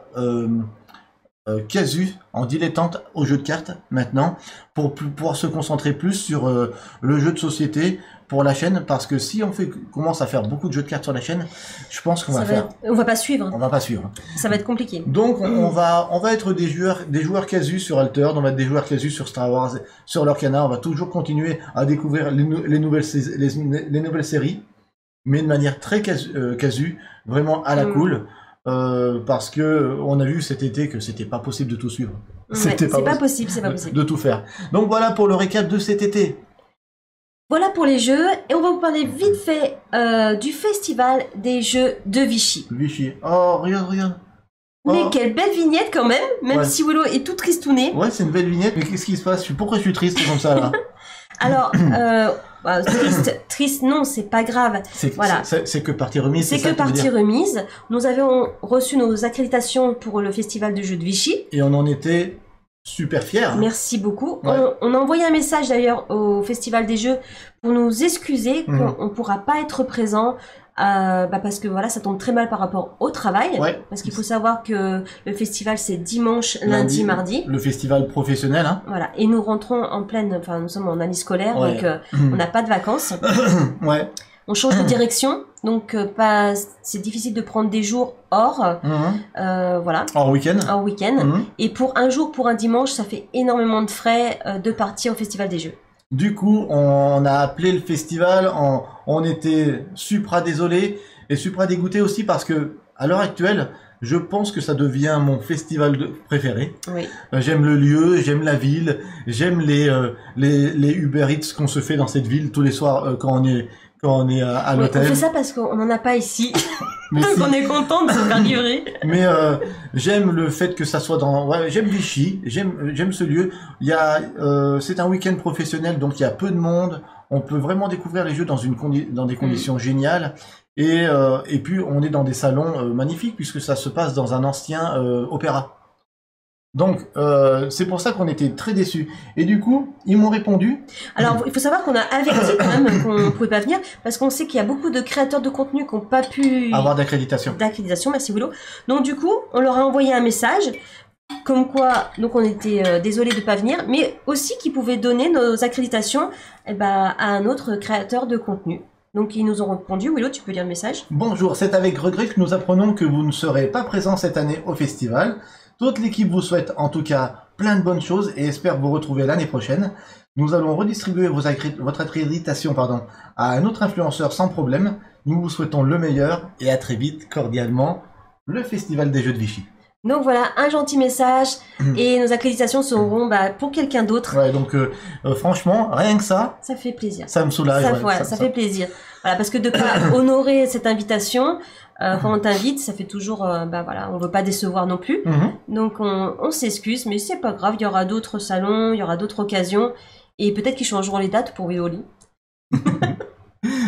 casu, en dilettante au jeu de cartes maintenant, pour pouvoir se concentrer plus sur le jeu de société pour la chaîne, parce que si on commence à faire beaucoup de jeux de cartes sur la chaîne, je pense qu'on va faire. On va pas suivre. On va pas suivre. Ça va être compliqué. Donc on va être des joueurs casus sur Altered, on va être des joueurs casus sur Star Wars, sur Lorcana, on va toujours continuer à découvrir les nouvelles séries, mais de manière très casu, vraiment à la cool, parce que on a vu cet été que c'était pas possible de tout suivre. C'est pas possible. De tout faire. Donc voilà pour le récap de cet été. Voilà pour les jeux, et on va vous parler vite fait du festival des jeux de Vichy. Vichy. Oh, regarde. Mais Oh. quelle belle vignette quand même, Ouais. si Willow est tout tristouné. Ouais, c'est une belle vignette, mais qu'est-ce qui se passe? Pourquoi je suis triste comme ça là? Alors, triste, non, c'est pas grave. Voilà. C'est que partie remise. C'est ça que tu veux partie dire. remise. Nous avions reçu nos accréditations pour le festival de jeux de Vichy. Et on en était super fiers. Merci beaucoup. Ouais. On a envoyé un message d'ailleurs au Festival des Jeux pour nous excuser qu'on ne pourra pas être présent parce que voilà, ça tombe très mal par rapport au travail. Ouais. Parce qu'il faut savoir que le festival c'est dimanche, lundi, mardi. Le festival professionnel, hein. Voilà. Et nous rentrons en nous sommes en année scolaire, Ouais. donc on n'a pas de vacances. Ouais. On change de direction, donc c'est difficile de prendre des jours hors, voilà, En week-end. en week-end. Et pour un jour, pour un dimanche, ça fait énormément de frais de partir au Festival des Jeux. Du coup, on a appelé le festival, on était supra désolé et supra dégoûté aussi parce que, à l'heure actuelle, je pense que ça devient mon festival préféré. Oui. J'aime le lieu, j'aime la ville, j'aime les Uber Eats qu'on se fait dans cette ville tous les soirs quand on est à Oui, on l'hôtel. fait ça parce qu'on n'en a pas ici. Mais Donc si. on est content de se faire livrer. Mais j'aime le fait que ça soit j'aime Vichy, j'aime ce lieu. Il y a c'est un week-end professionnel, donc il y a peu de monde. On peut vraiment découvrir les jeux dans des conditions géniales. Et puis on est dans des salons magnifiques puisque ça se passe dans un ancien opéra. Donc c'est pour ça qu'on était très déçus. Et du coup, ils m'ont répondu. Alors il faut savoir qu'on a averti quand même qu'on ne pouvait pas venir parce qu'on sait qu'il y a beaucoup de créateurs de contenu qui n'ont pas pu Avoir d'accréditation. d'accréditation. Merci Willow. Donc du coup, on leur a envoyé un message comme quoi, donc on était désolé de pas venir, mais aussi qu'ils pouvaient donner nos accréditations à un autre créateur de contenu. Donc ils nous ont répondu. Willow, tu peux lire le message? Bonjour, c'est avec regret que nous apprenons que vous ne serez pas présent cette année au festival. Toute l'équipe vous souhaite en tout cas plein de bonnes choses et espère vous retrouver l'année prochaine. Nous allons redistribuer votre accréditation à un autre influenceur sans problème. Nous vous souhaitons le meilleur et à très vite, cordialement, le Festival des Jeux de Vichy. Donc voilà, un gentil message et nos accréditations seront pour quelqu'un d'autre. Ouais, donc franchement, rien que ça fait plaisir. Ça me soulage. Ça fait plaisir. Voilà, parce que de pas honorer cette invitation, quand on t'invite, ça fait toujours, on veut pas décevoir non plus. Donc on s'excuse, mais c'est pas grave, il y aura d'autres salons, il y aura d'autres occasions, et peut-être qu'ils changeront les dates pour Willy.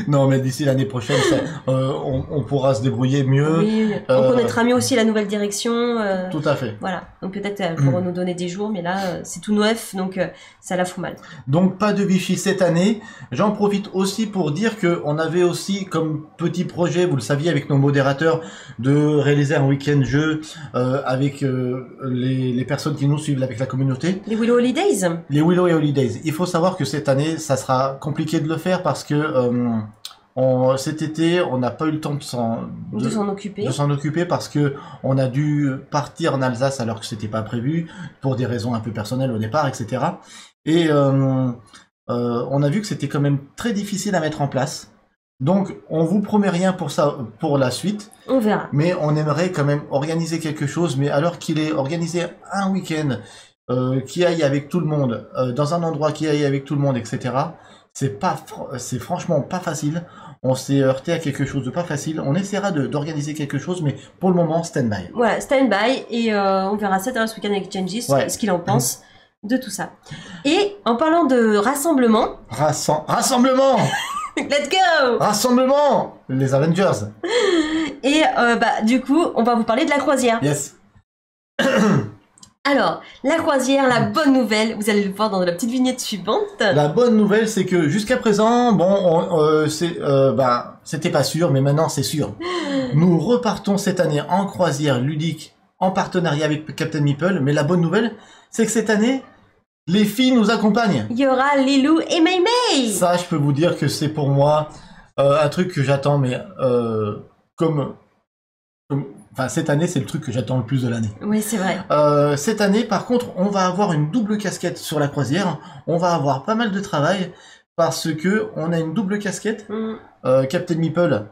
Non, mais d'ici l'année prochaine, on pourra se débrouiller mieux. Oui, on connaîtra mieux aussi la nouvelle direction. Tout à fait. Voilà, donc peut-être elles pourront nous donner des jours, mais là, c'est tout neuf, donc ça la fout mal. Donc pas de Vichy cette année. J'en profite aussi pour dire qu'on avait aussi comme petit projet, vous le saviez avec nos modérateurs, de réaliser un week-end jeu avec les personnes qui nous suivent, avec la communauté. Les Willow Holidays. Les Willow et Holidays. Il faut savoir que cette année, ça sera compliqué de le faire parce que cet été, on n'a pas eu le temps de s'en occuper parce que on a dû partir en Alsace alors que c'était pas prévu pour des raisons un peu personnelles au départ, etc. Et on a vu que c'était quand même très difficile à mettre en place. Donc, on vous promet rien pour ça, pour la suite. On verra. Mais on aimerait quand même organiser quelque chose. Mais alors qu'il est organisé un week-end qui aille avec tout le monde, dans un endroit qui aille avec tout le monde, etc. C'est franchement pas facile. On s'est heurté à quelque chose de pas facile. On essaiera d'organiser quelque chose, mais pour le moment, stand-by. Voilà, stand-by. Et on verra ça ce week-end avec Genji, ce qu'il en pense de tout ça. Et en parlant de rassemblement... Rassemblement Let's go! Rassemblement! Les Avengers. Et du coup, on va vous parler de la croisière. Yes. Alors, la croisière, la bonne nouvelle, vous allez le voir dans la petite vignette suivante. La bonne nouvelle, c'est que jusqu'à présent, c'était pas sûr, mais maintenant c'est sûr. Nous repartons cette année en croisière ludique, en partenariat avec Captain Meeple, mais la bonne nouvelle, c'est que cette année, les filles nous accompagnent. Il y aura Lilou et Mei Mei. Ça, je peux vous dire que c'est pour moi un truc que j'attends, mais cette année, c'est le truc que j'attends le plus de l'année. Oui, c'est vrai. Cette année, par contre, on va avoir une double casquette sur la croisière. On va avoir pas mal de travail parce que on a une double casquette. Captain Meeple,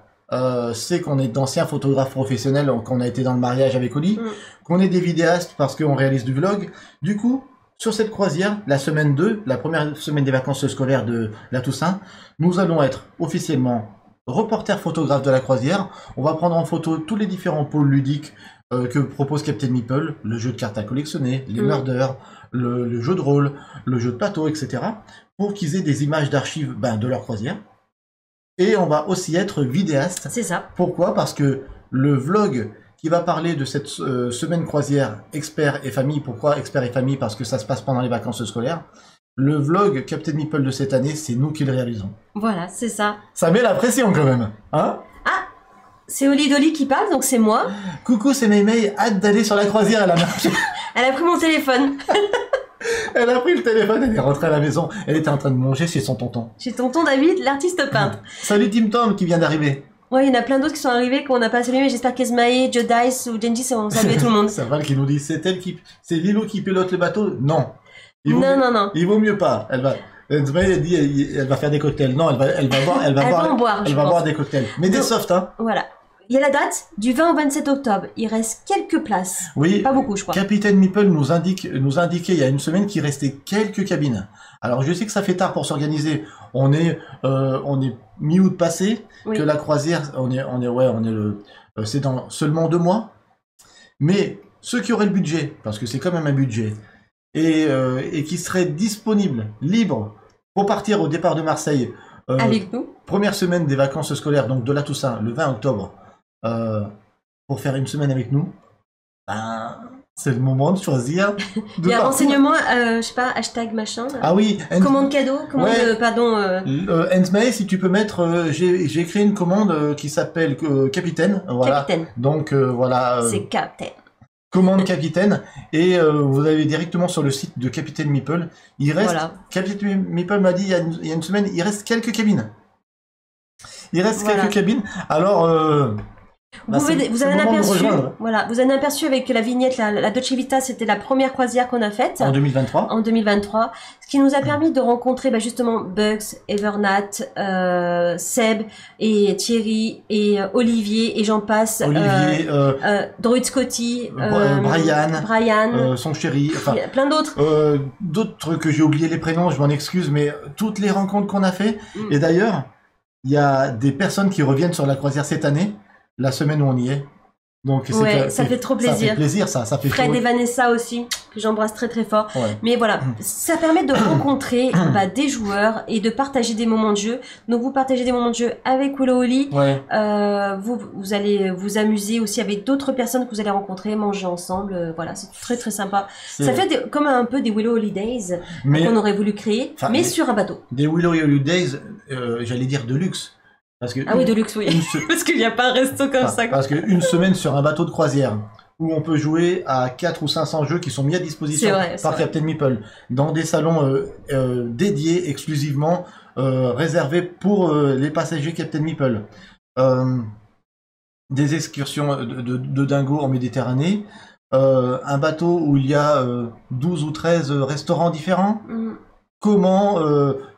c'est qu'on est d'anciens photographes professionnels, qu'on a été dans le mariage avec Oli, qu'on est des vidéastes parce qu'on réalise du vlog. Du coup, sur cette croisière, la semaine 2, la première semaine des vacances scolaires de la Toussaint, nous allons être officiellement reporter photographe de la croisière. On va prendre en photo tous les différents pôles ludiques que propose Captain Meeple, le jeu de cartes à collectionner, les murders, le jeu de rôle, le jeu de plateau, etc. pour qu'ils aient des images d'archives de leur croisière. Et on va aussi être vidéaste. C'est ça. Pourquoi? Parce que le vlog qui va parler de cette semaine croisière expert et famille. Pourquoi expert et famille? Parce que ça se passe pendant les vacances scolaires. Le vlog Captain Meeple de cette année, c'est nous qui le réalisons. Voilà, c'est ça. Ça met la pression quand même, hein? Ah, c'est Oli Dolly qui parle, donc c'est moi. Coucou, c'est Mei Mei, hâte d'aller sur la croisière, elle a marché. Elle a pris mon téléphone. Elle a pris le téléphone, elle est rentrée à la maison. Elle était en train de manger chez son tonton. Chez tonton David, l'artiste peintre. Salut Tim Tom qui vient d'arriver. Ouais, il y en a plein d'autres qui sont arrivés qu'on n'a pas salué, mais j'espère qu'Esmae, Jodice ou Genji ont salué tout le monde. C'est Val qui nous dit, c'est Lilo qui pilote le bateau? Non. Non. Il vaut mieux pas. Elle va faire des cocktails. Non, elle va boire des cocktails. Mais des softs, hein. Voilà. Il y a la date du 20 au 27 octobre. Il reste quelques places. Oui. Pas beaucoup, je crois. Capitaine Meeple nous indiquait il y a une semaine qu'il restait quelques cabines. Alors je sais que ça fait tard pour s'organiser. On est mi-août passé, oui. Que la croisière, c'est dans seulement 2 mois. Mais ceux qui auraient le budget, parce que c'est quand même un budget, et qui seraient disponibles, libres, pour partir au départ de Marseille. Avec nous. Première semaine des vacances scolaires, donc de la Toussaint, le 20 octobre, pour faire une semaine avec nous. C'est le moment de choisir. Il y a un renseignement, je sais pas, hashtag machin. Ah oui. Commande cadeau, pardon. Ensmay, si tu peux mettre, j'ai créé une commande qui s'appelle Capitaine. Voilà. Capitaine. Donc voilà. C'est Captain. commande capitaine, et vous allez directement sur le site de Capitaine Meeple. Il reste, Voilà. Capitaine Meeple m'a dit il y a une semaine, il reste quelques cabines. Il reste Voilà. quelques cabines. Alors, Vous avez c'est un le moment de aperçu, rejoindre. voilà, vous avez un aperçu avec la vignette, la Dolce Vita, c'était la première croisière qu'on a faite En 2023. en 2023, ce qui nous a permis de rencontrer justement Bugs, Evernat, Seb et Thierry et Olivier et j'en passe, Olivier, Droid Scotty, Brian, son chéri, enfin, il y a plein d'autres. d'autres que j'ai oublié les prénoms, je m'en excuse, mais toutes les rencontres qu'on a fait, et d'ailleurs, il y a des personnes qui reviennent sur la croisière cette année, la semaine où on y est. Donc Ouais, ça fait trop plaisir. Ça fait plaisir, ça fait Fred chaud. et Vanessa aussi, que j'embrasse très très fort. Ouais. Mais voilà, ça permet de rencontrer des joueurs et de partager des moments de jeu. Donc vous partagez des moments de jeu avec Willow Oli. Ouais. Vous allez vous amuser aussi avec d'autres personnes que vous allez rencontrer, manger ensemble. Voilà, c'est très très sympa. C'est- Ça fait comme un peu des Willow Holidays mais qu'on aurait voulu créer, Enfin, mais mais- sur un bateau. des Willow Holidays, j'allais dire de luxe. Parce que Ah oui, de luxe, oui. une se- Parce qu'il n'y a pas un resto comme ça. Parce qu'une semaine sur un bateau de croisière, où on peut jouer à 400 ou 500 jeux qui sont mis à disposition C'est vrai, c'est par vrai. Captain Meeple, dans des salons dédiés exclusivement, réservés pour les passagers Captain Meeple. Des excursions de dingo en Méditerranée, un bateau où il y a 12 ou 13 restaurants différents. Mm. Comment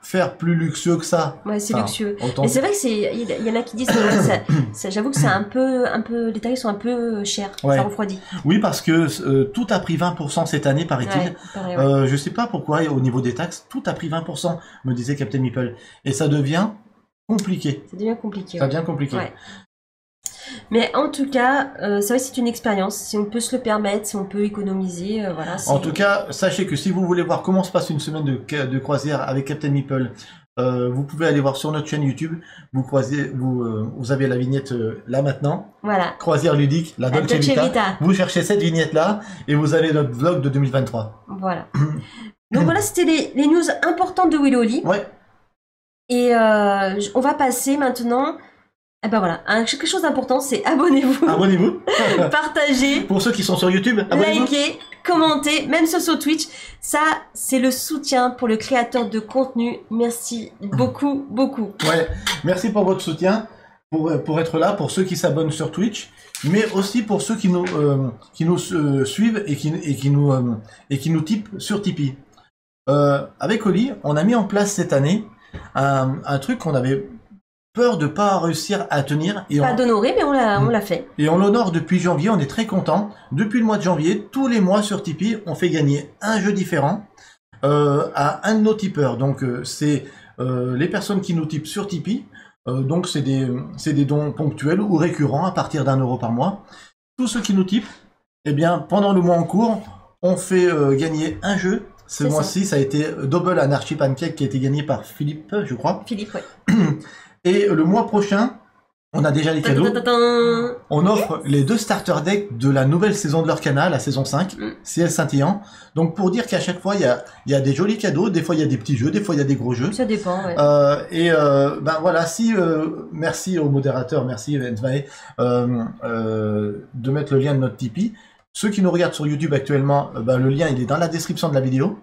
faire plus luxueux que ça? Ouais, c'est Enfin, luxueux. autant- Mais c'est vrai que il y en a qui disent que j'avoue que c'est un peu, les tarifs sont un peu chers. Ouais. Ça refroidit. Oui, parce que tout a pris 20% cette année, paraît-il. Ouais, pareil, ouais. Je sais pas pourquoi, au niveau des taxes, tout a pris 20%, me disait Captain Meeple. Et ça devient compliqué. Ça devient compliqué. Ça ouais. devient compliqué. Ouais. Mais en tout cas, c'est vrai que c'est une expérience. Si on peut se le permettre, si on peut économiser, voilà. En tout cas, sachez que si vous voulez voir comment se passe une semaine de croisière avec Captain Meeple, vous pouvez aller voir sur notre chaîne YouTube. Vous avez la vignette là maintenant. Voilà. Croisière ludique, la Dolce Vita. Vita. Vous cherchez cette vignette-là et vous avez notre vlog de 2023. Voilà. Donc voilà, c'était les news importantes de Willow Oli. Ouais, Et on va passer maintenant. Eh ben voilà, quelque chose d'important, c'est abonnez-vous, abonnez-vous. partagez, Pour ceux qui sont sur YouTube, abonnez-vous. likez, commentez, même sur Twitch. Ça, c'est le soutien pour le créateur de contenu. Merci beaucoup, beaucoup. Ouais, merci pour votre soutien, pour être là, pour ceux qui s'abonnent sur Twitch, mais aussi pour ceux qui nous suivent et qui nous tipent sur Tipeee. Avec Oli, on a mis en place cette année un truc qu'on avait peur de pas réussir à tenir et Pas d'honorer, mais on l'a fait. on l'honore depuis janvier, on est très content. Depuis le mois de janvier, tous les mois sur Tipeee, on fait gagner un jeu différent à un de nos tipeurs. Donc c'est les personnes qui nous tipent sur Tipeee. Donc c'est des dons ponctuels ou récurrents à partir d'1 € par mois. Tous ceux qui nous tipent, eh bien pendant le mois en cours, on fait gagner un jeu. Ce C'est mois-ci, ça a été Double Anarchy Pancake qui a été gagné par Philippe, je crois. Philippe, ouais. Et le mois prochain, on a déjà les cadeaux. Tadadadadin. On offre les 2 starter decks de la nouvelle saison de leur canal, la saison 5, Ciel Scintillant. Donc pour dire qu'à chaque fois, il y a des jolis cadeaux, des fois il y a des petits jeux, des fois il y a des gros jeux. Ça dépend, ouais. Ben voilà, merci au modérateur, merci Ventvae, de mettre le lien de notre Tipeee. Ceux qui nous regardent sur YouTube actuellement, le lien il est dans la description de la vidéo.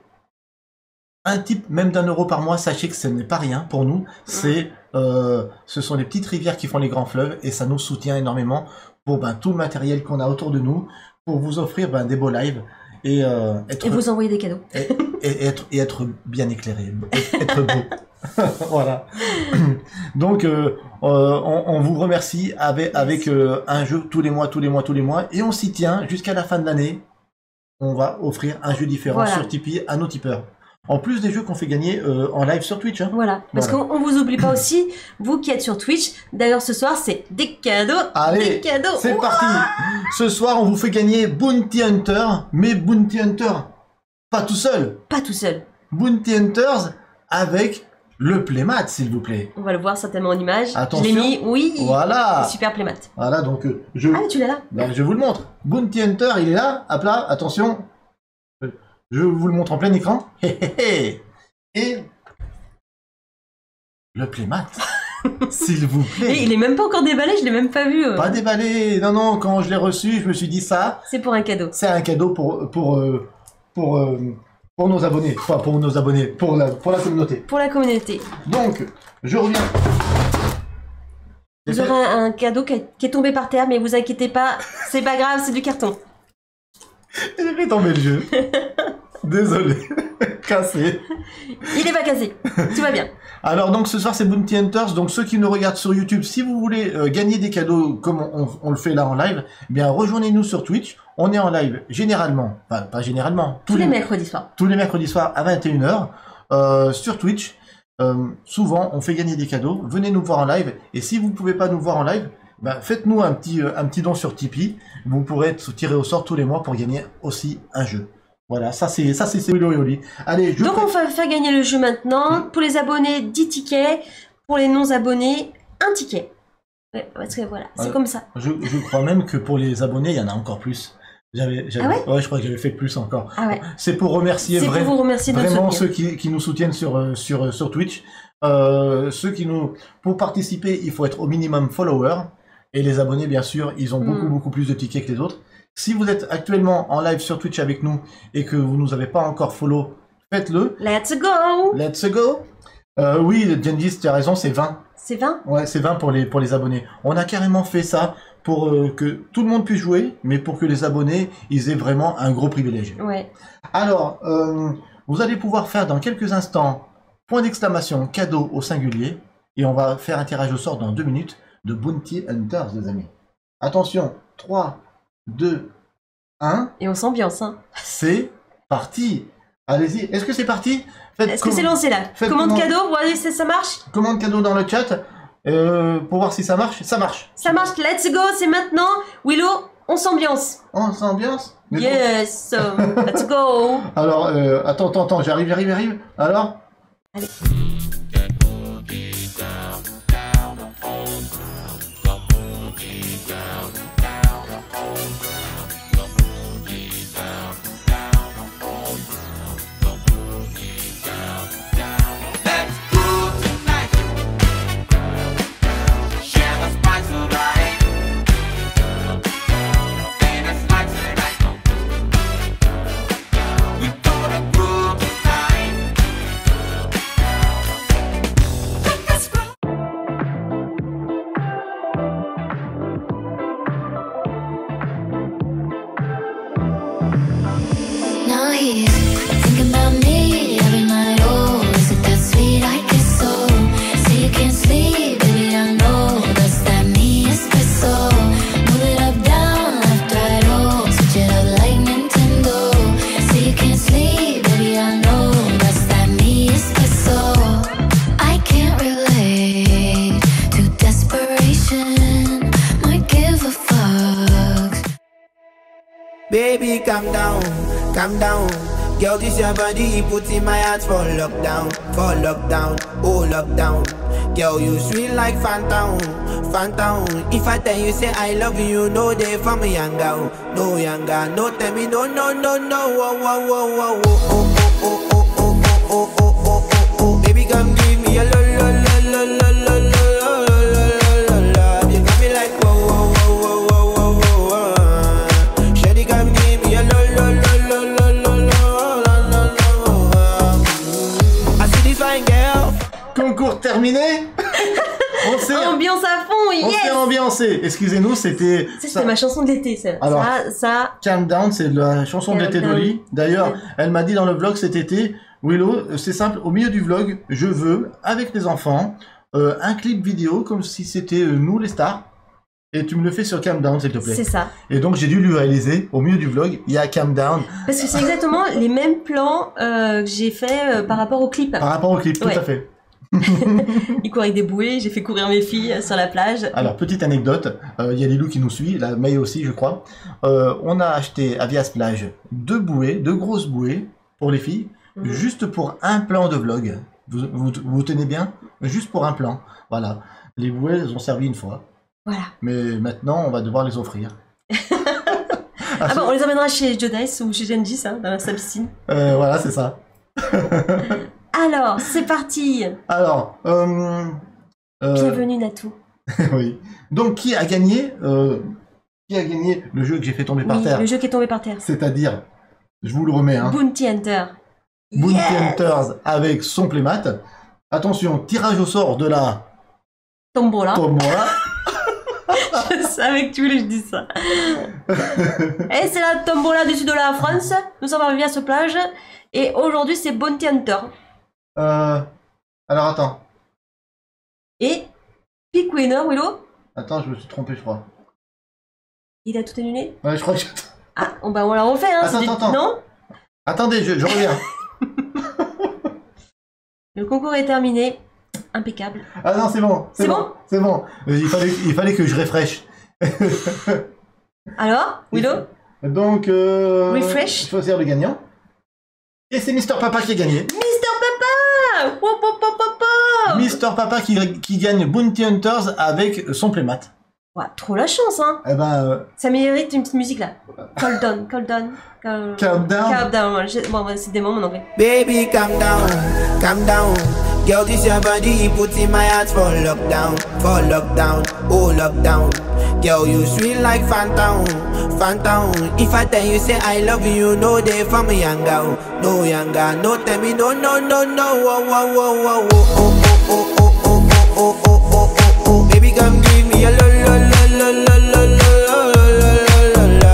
Un tip même d'1 € par mois, sachez que ce n'est pas rien pour nous. Ce sont les petites rivières qui font les grands fleuves et ça nous soutient énormément pour tout le matériel qu'on a autour de nous, pour vous offrir des beaux lives et vous envoyez des cadeaux. être bien éclairé, être beau. Voilà. Donc on vous remercie avec un jeu tous les mois et on s'y tient jusqu'à la fin de l'année. On va offrir un jeu différent Voilà. sur Tipeee à nos tipeurs. En plus des jeux qu'on fait gagner en live sur Twitch. Hein. Voilà. Parce Voilà. qu'on vous oublie pas aussi, vous qui êtes sur Twitch. D'ailleurs, ce soir, c'est des cadeaux. Allez, des cadeaux. c'est parti. Ce soir, on vous fait gagner Bounty Hunter, mais Bounty Hunter pas tout seul. Pas tout seul. Bounty Hunters avec le playmat, s'il vous plaît. On va le voir certainement en image. Attention. Je l'ai mis, oui. Voilà. Super playmat. Voilà, donc je Ah, tu l'as là. je vous le montre. Bounty Hunter, il est là, à plat, attention. Je vous le montre en plein écran. Et le playmat. S'il vous Et plaît. il est même pas encore déballé, je l'ai même pas vu. Pas déballé. Non, non, quand je l'ai reçu, je me suis dit ça, C'est pour un cadeau. c'est un cadeau pour nos abonnés. Enfin, pour nos abonnés, pour la communauté. Pour la communauté. Donc, je reviens. Vous aurez un cadeau qui est tombé par terre, mais vous inquiétez pas, c'est pas grave, c'est du carton. J'ai fait tomber le jeu. Désolé. Cassé. Il est pas cassé, tout va bien. Alors donc ce soir c'est Bounty Hunters, donc ceux qui nous regardent sur YouTube, si vous voulez gagner des cadeaux comme on le fait là en live, eh bien rejoignez-nous sur Twitch, on est en live généralement, enfin pas généralement, Tous les mercredis soirs. tous les mercredis soirs à 21h sur Twitch. Souvent on fait gagner des cadeaux, venez nous voir en live, et si vous pouvez pas nous voir en live, ben, faites-nous un petit don sur Tipeee, vous pourrez être tiré au sort tous les mois pour gagner aussi un jeu. Voilà, ça c'est Willow et Oli. Allez, Donc on va faire gagner le jeu maintenant. Pour les abonnés, 10 tickets. Pour les non-abonnés, 1 ticket. Ouais, parce que voilà, c'est comme ça. Je crois même que pour les abonnés, il y en a encore plus. Ah ouais, je crois que j'avais fait plus encore. Ah ouais. C'est pour remercier C'est pour vous remercier de notre vraiment soutien. ceux qui nous soutiennent sur Twitch. Pour participer, il faut être au minimum follower. Et les abonnés, bien sûr, ils ont beaucoup plus de tickets que les autres. Si vous êtes actuellement en live sur Twitch avec nous et que vous nous avez pas encore follow, faites-le. Let's go. Let's go. Oui, Gengis, tu as raison, c'est 20. C'est 20. Ouais, c'est 20 pour les abonnés. On a carrément fait ça pour que tout le monde puisse jouer, mais pour que les abonnés, ils aient vraiment un gros privilège. Ouais. Alors, vous allez pouvoir faire dans quelques instants, point d'exclamation, cadeau au singulier, et on va faire un tirage au sort dans 2 minutes de Bounty Hunters, les amis. Attention, 3, 2, 1, Et on s'ambiance, hein. c'est parti. Allez-y, est-ce que c'est parti? Est-ce que c'est lancé là? Faites Commande comment- cadeau, voilà, ça marche? Commande cadeau dans le chat pour voir si ça marche. Ça marche. Ça marche, let's go, c'est maintenant. Willow, on s'ambiance. On s'ambiance. Mais Yes, let's go. Alors, attends, j'arrive. Alors Allez. Now he's thinking about me every night. Oh, is it that sweet? I guess so. Say you can't sleep, baby, I know. That's that me espresso. Move it up, down, left, right, oh. Switch it up like Nintendo. Say you can't sleep, baby, I know. That's that me espresso. I can't relate to desperation. Might give a fuck. Baby, calm down, calm down. Girl, this your body, put in my heart for lockdown, oh lockdown. Girl, you sweet like phantom, phantom. If I tell you say I love you, no day for me younger, no younger. No tell me no, no, no, no. Oh, oh, oh, oh, oh, oh, oh, oh, oh, oh, oh, oh, oh, oh. Baby, come give me a lo, lo, lo, lo, lo, lo, lo, lo, lo, lo. You got me like whoa, whoa, whoa, whoa, whoa, whoa, whoa. Shawty, come give me a lo, lo, lo, lo, lo, lo, lo, lo, lo. I see this fine girl. Concours terminé. On s'est Ambiance à fond, yes. ambiancé. Excusez-nous, c'était Ça, c'était ma chanson de l'été, ça. Alors, ça. Calm Down, c'est la chanson de Calm l'été Down. d'Oli. D'ailleurs, elle m'a dit dans le vlog cet été, Willow, c'est simple, au milieu du vlog, je veux, avec les enfants, un clip vidéo comme si c'était nous les stars. Et tu me le fais sur Calm Down, s'il te plaît. C'est ça. Et donc j'ai dû lui réaliser, au milieu du vlog, il y a Calm Down Parce que c'est exactement les mêmes plans que j'ai fait par rapport au clip. par rapport au clip, tout Ouais. à fait. Il courait avec des bouées, j'ai fait courir mes filles sur la plage. Alors, petite anecdote, il y a Lilou qui nous suit, la May aussi, je crois. On a acheté à Vias Plage 2 grosses bouées pour les filles, juste pour un plan de vlog. Vous tenez bien? Juste pour un plan. Voilà. Les bouées, elles ont servi une fois. Voilà. Mais maintenant, on va devoir les offrir. Ah bon, on les emmènera chez Jodice ou chez Gengis, hein, dans sa piscine. Voilà, c'est ça. Alors, c'est parti. Alors, Bienvenue Natou. Oui. Donc qui a gagné le jeu que j'ai fait tomber par Oui, terre? le jeu qui est tombé par terre. C'est-à-dire, je vous le remets, hein. Bounty Hunter. Bounty Yes. Hunters avec son playmat. Attention, tirage au sort de la Tombola. tombola. Je savais que tu voulais que je dise ça. Et c'est la Tombola du sud de la France. Nous sommes arrivés à ce plage. Et aujourd'hui, c'est Bounty Hunter. Alors attends. Et Pick Winner, Willow. Attends, je me suis trompé, je crois. Il a tout annulé. Ouais, je crois que... Ah, on la refait, hein. Attends. Non. Attendez, je reviens. Le concours est terminé. Impeccable. Ah non, c'est bon. C'est bon. C'est bon. Il fallait que je refresh. Alors, Willow. Donc, Refresh. choisir le gagnant. Et c'est Mister Papa qui a gagné. Mister Papa. Wop, wop, wop, wop, wop. Mister Papa qui gagne Bounty Hunters avec son playmat. Ouais, trop la chance, hein. Eh ben, Ça mérite une petite musique là. Countdown. Countdown. Countdown. Bon, c'est des mots en anglais. Baby, calm down, calm down. Girl, this your body, put in my heart for lockdown, oh lockdown. Girl, you sweet like phantom, phantom. If I tell you say I love you, no day for me younger, no younger, no tell me no, no, no, no, oh, oh, oh, oh, oh, oh, oh, oh, oh, oh, oh, oh, oh, oh, oh. Baby, come give me a lo, lo, lo, lo, lo, lo, lo, lo, lo, lo, lo.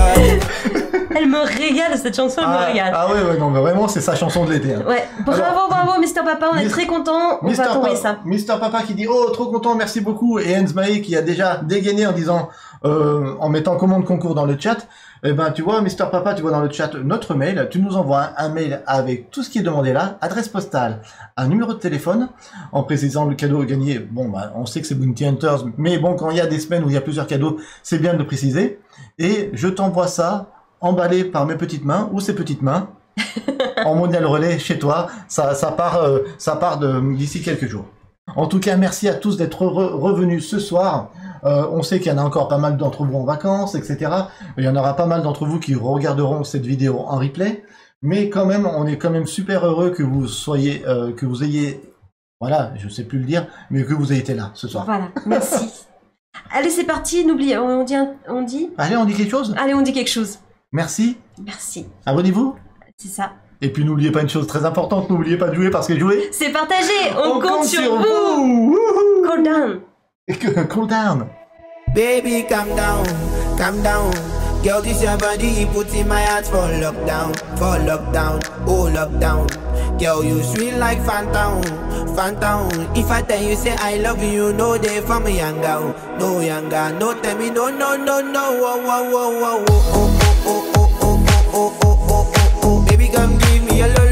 Elle me régale cette chanson, elle me régale. Ah ouais, non, mais vraiment, c'est sa chanson de l'été. Hein. Ouais, bravo, Mister Papa, on est très contents. On va tomber ça. Mister Papa qui dit oh trop content, merci beaucoup, et Enzmae qui a déjà dégainé en disant en mettant commande concours dans le chat. Eh ben tu vois Mister Papa, tu vois dans le chat notre mail, tu nous envoies un mail avec tout ce qui est demandé là, adresse postale, un numéro de téléphone, en précisant le cadeau gagné. Bon bah on sait que c'est Bounty Hunters, mais bon quand il y a des semaines où il y a plusieurs cadeaux, c'est bien de le préciser. Et je t'envoie ça emballé par mes petites mains ou ses petites mains. En mondial relais chez toi, ça part d'ici quelques jours. En tout cas, merci à tous d'être revenus ce soir. On sait qu'il y en a encore pas mal d'entre vous en vacances, etc. Il y en aura pas mal d'entre vous qui regarderont cette vidéo en replay. Mais quand même, on est quand même super heureux que vous soyez, que vous ayez, voilà, je sais plus le dire, mais que vous ayez été là ce soir. Voilà, merci. Allez, c'est parti. N'oubliez, on dit. Allez, on dit quelque chose. Allez, on dit quelque chose. Merci. Merci. Abonnez-vous. C'est ça. Et puis n'oubliez pas une chose très importante, n'oubliez pas de jouer parce que jouer, c'est partagé. On compte sur vous. Wouhou. Cool down. Cool down. Baby, calm down, calm down. Girl, this your body, put in my heart for lockdown, oh lockdown. Girl, you sweet like phantom, phantom. If I tell you say I love you, no day for me younger, no younger, no tell me no, no, no, no, oh, oh, oh, oh, oh, oh, oh, oh, oh, oh, oh, oh, oh, oh, oh. Baby, come give me a lo,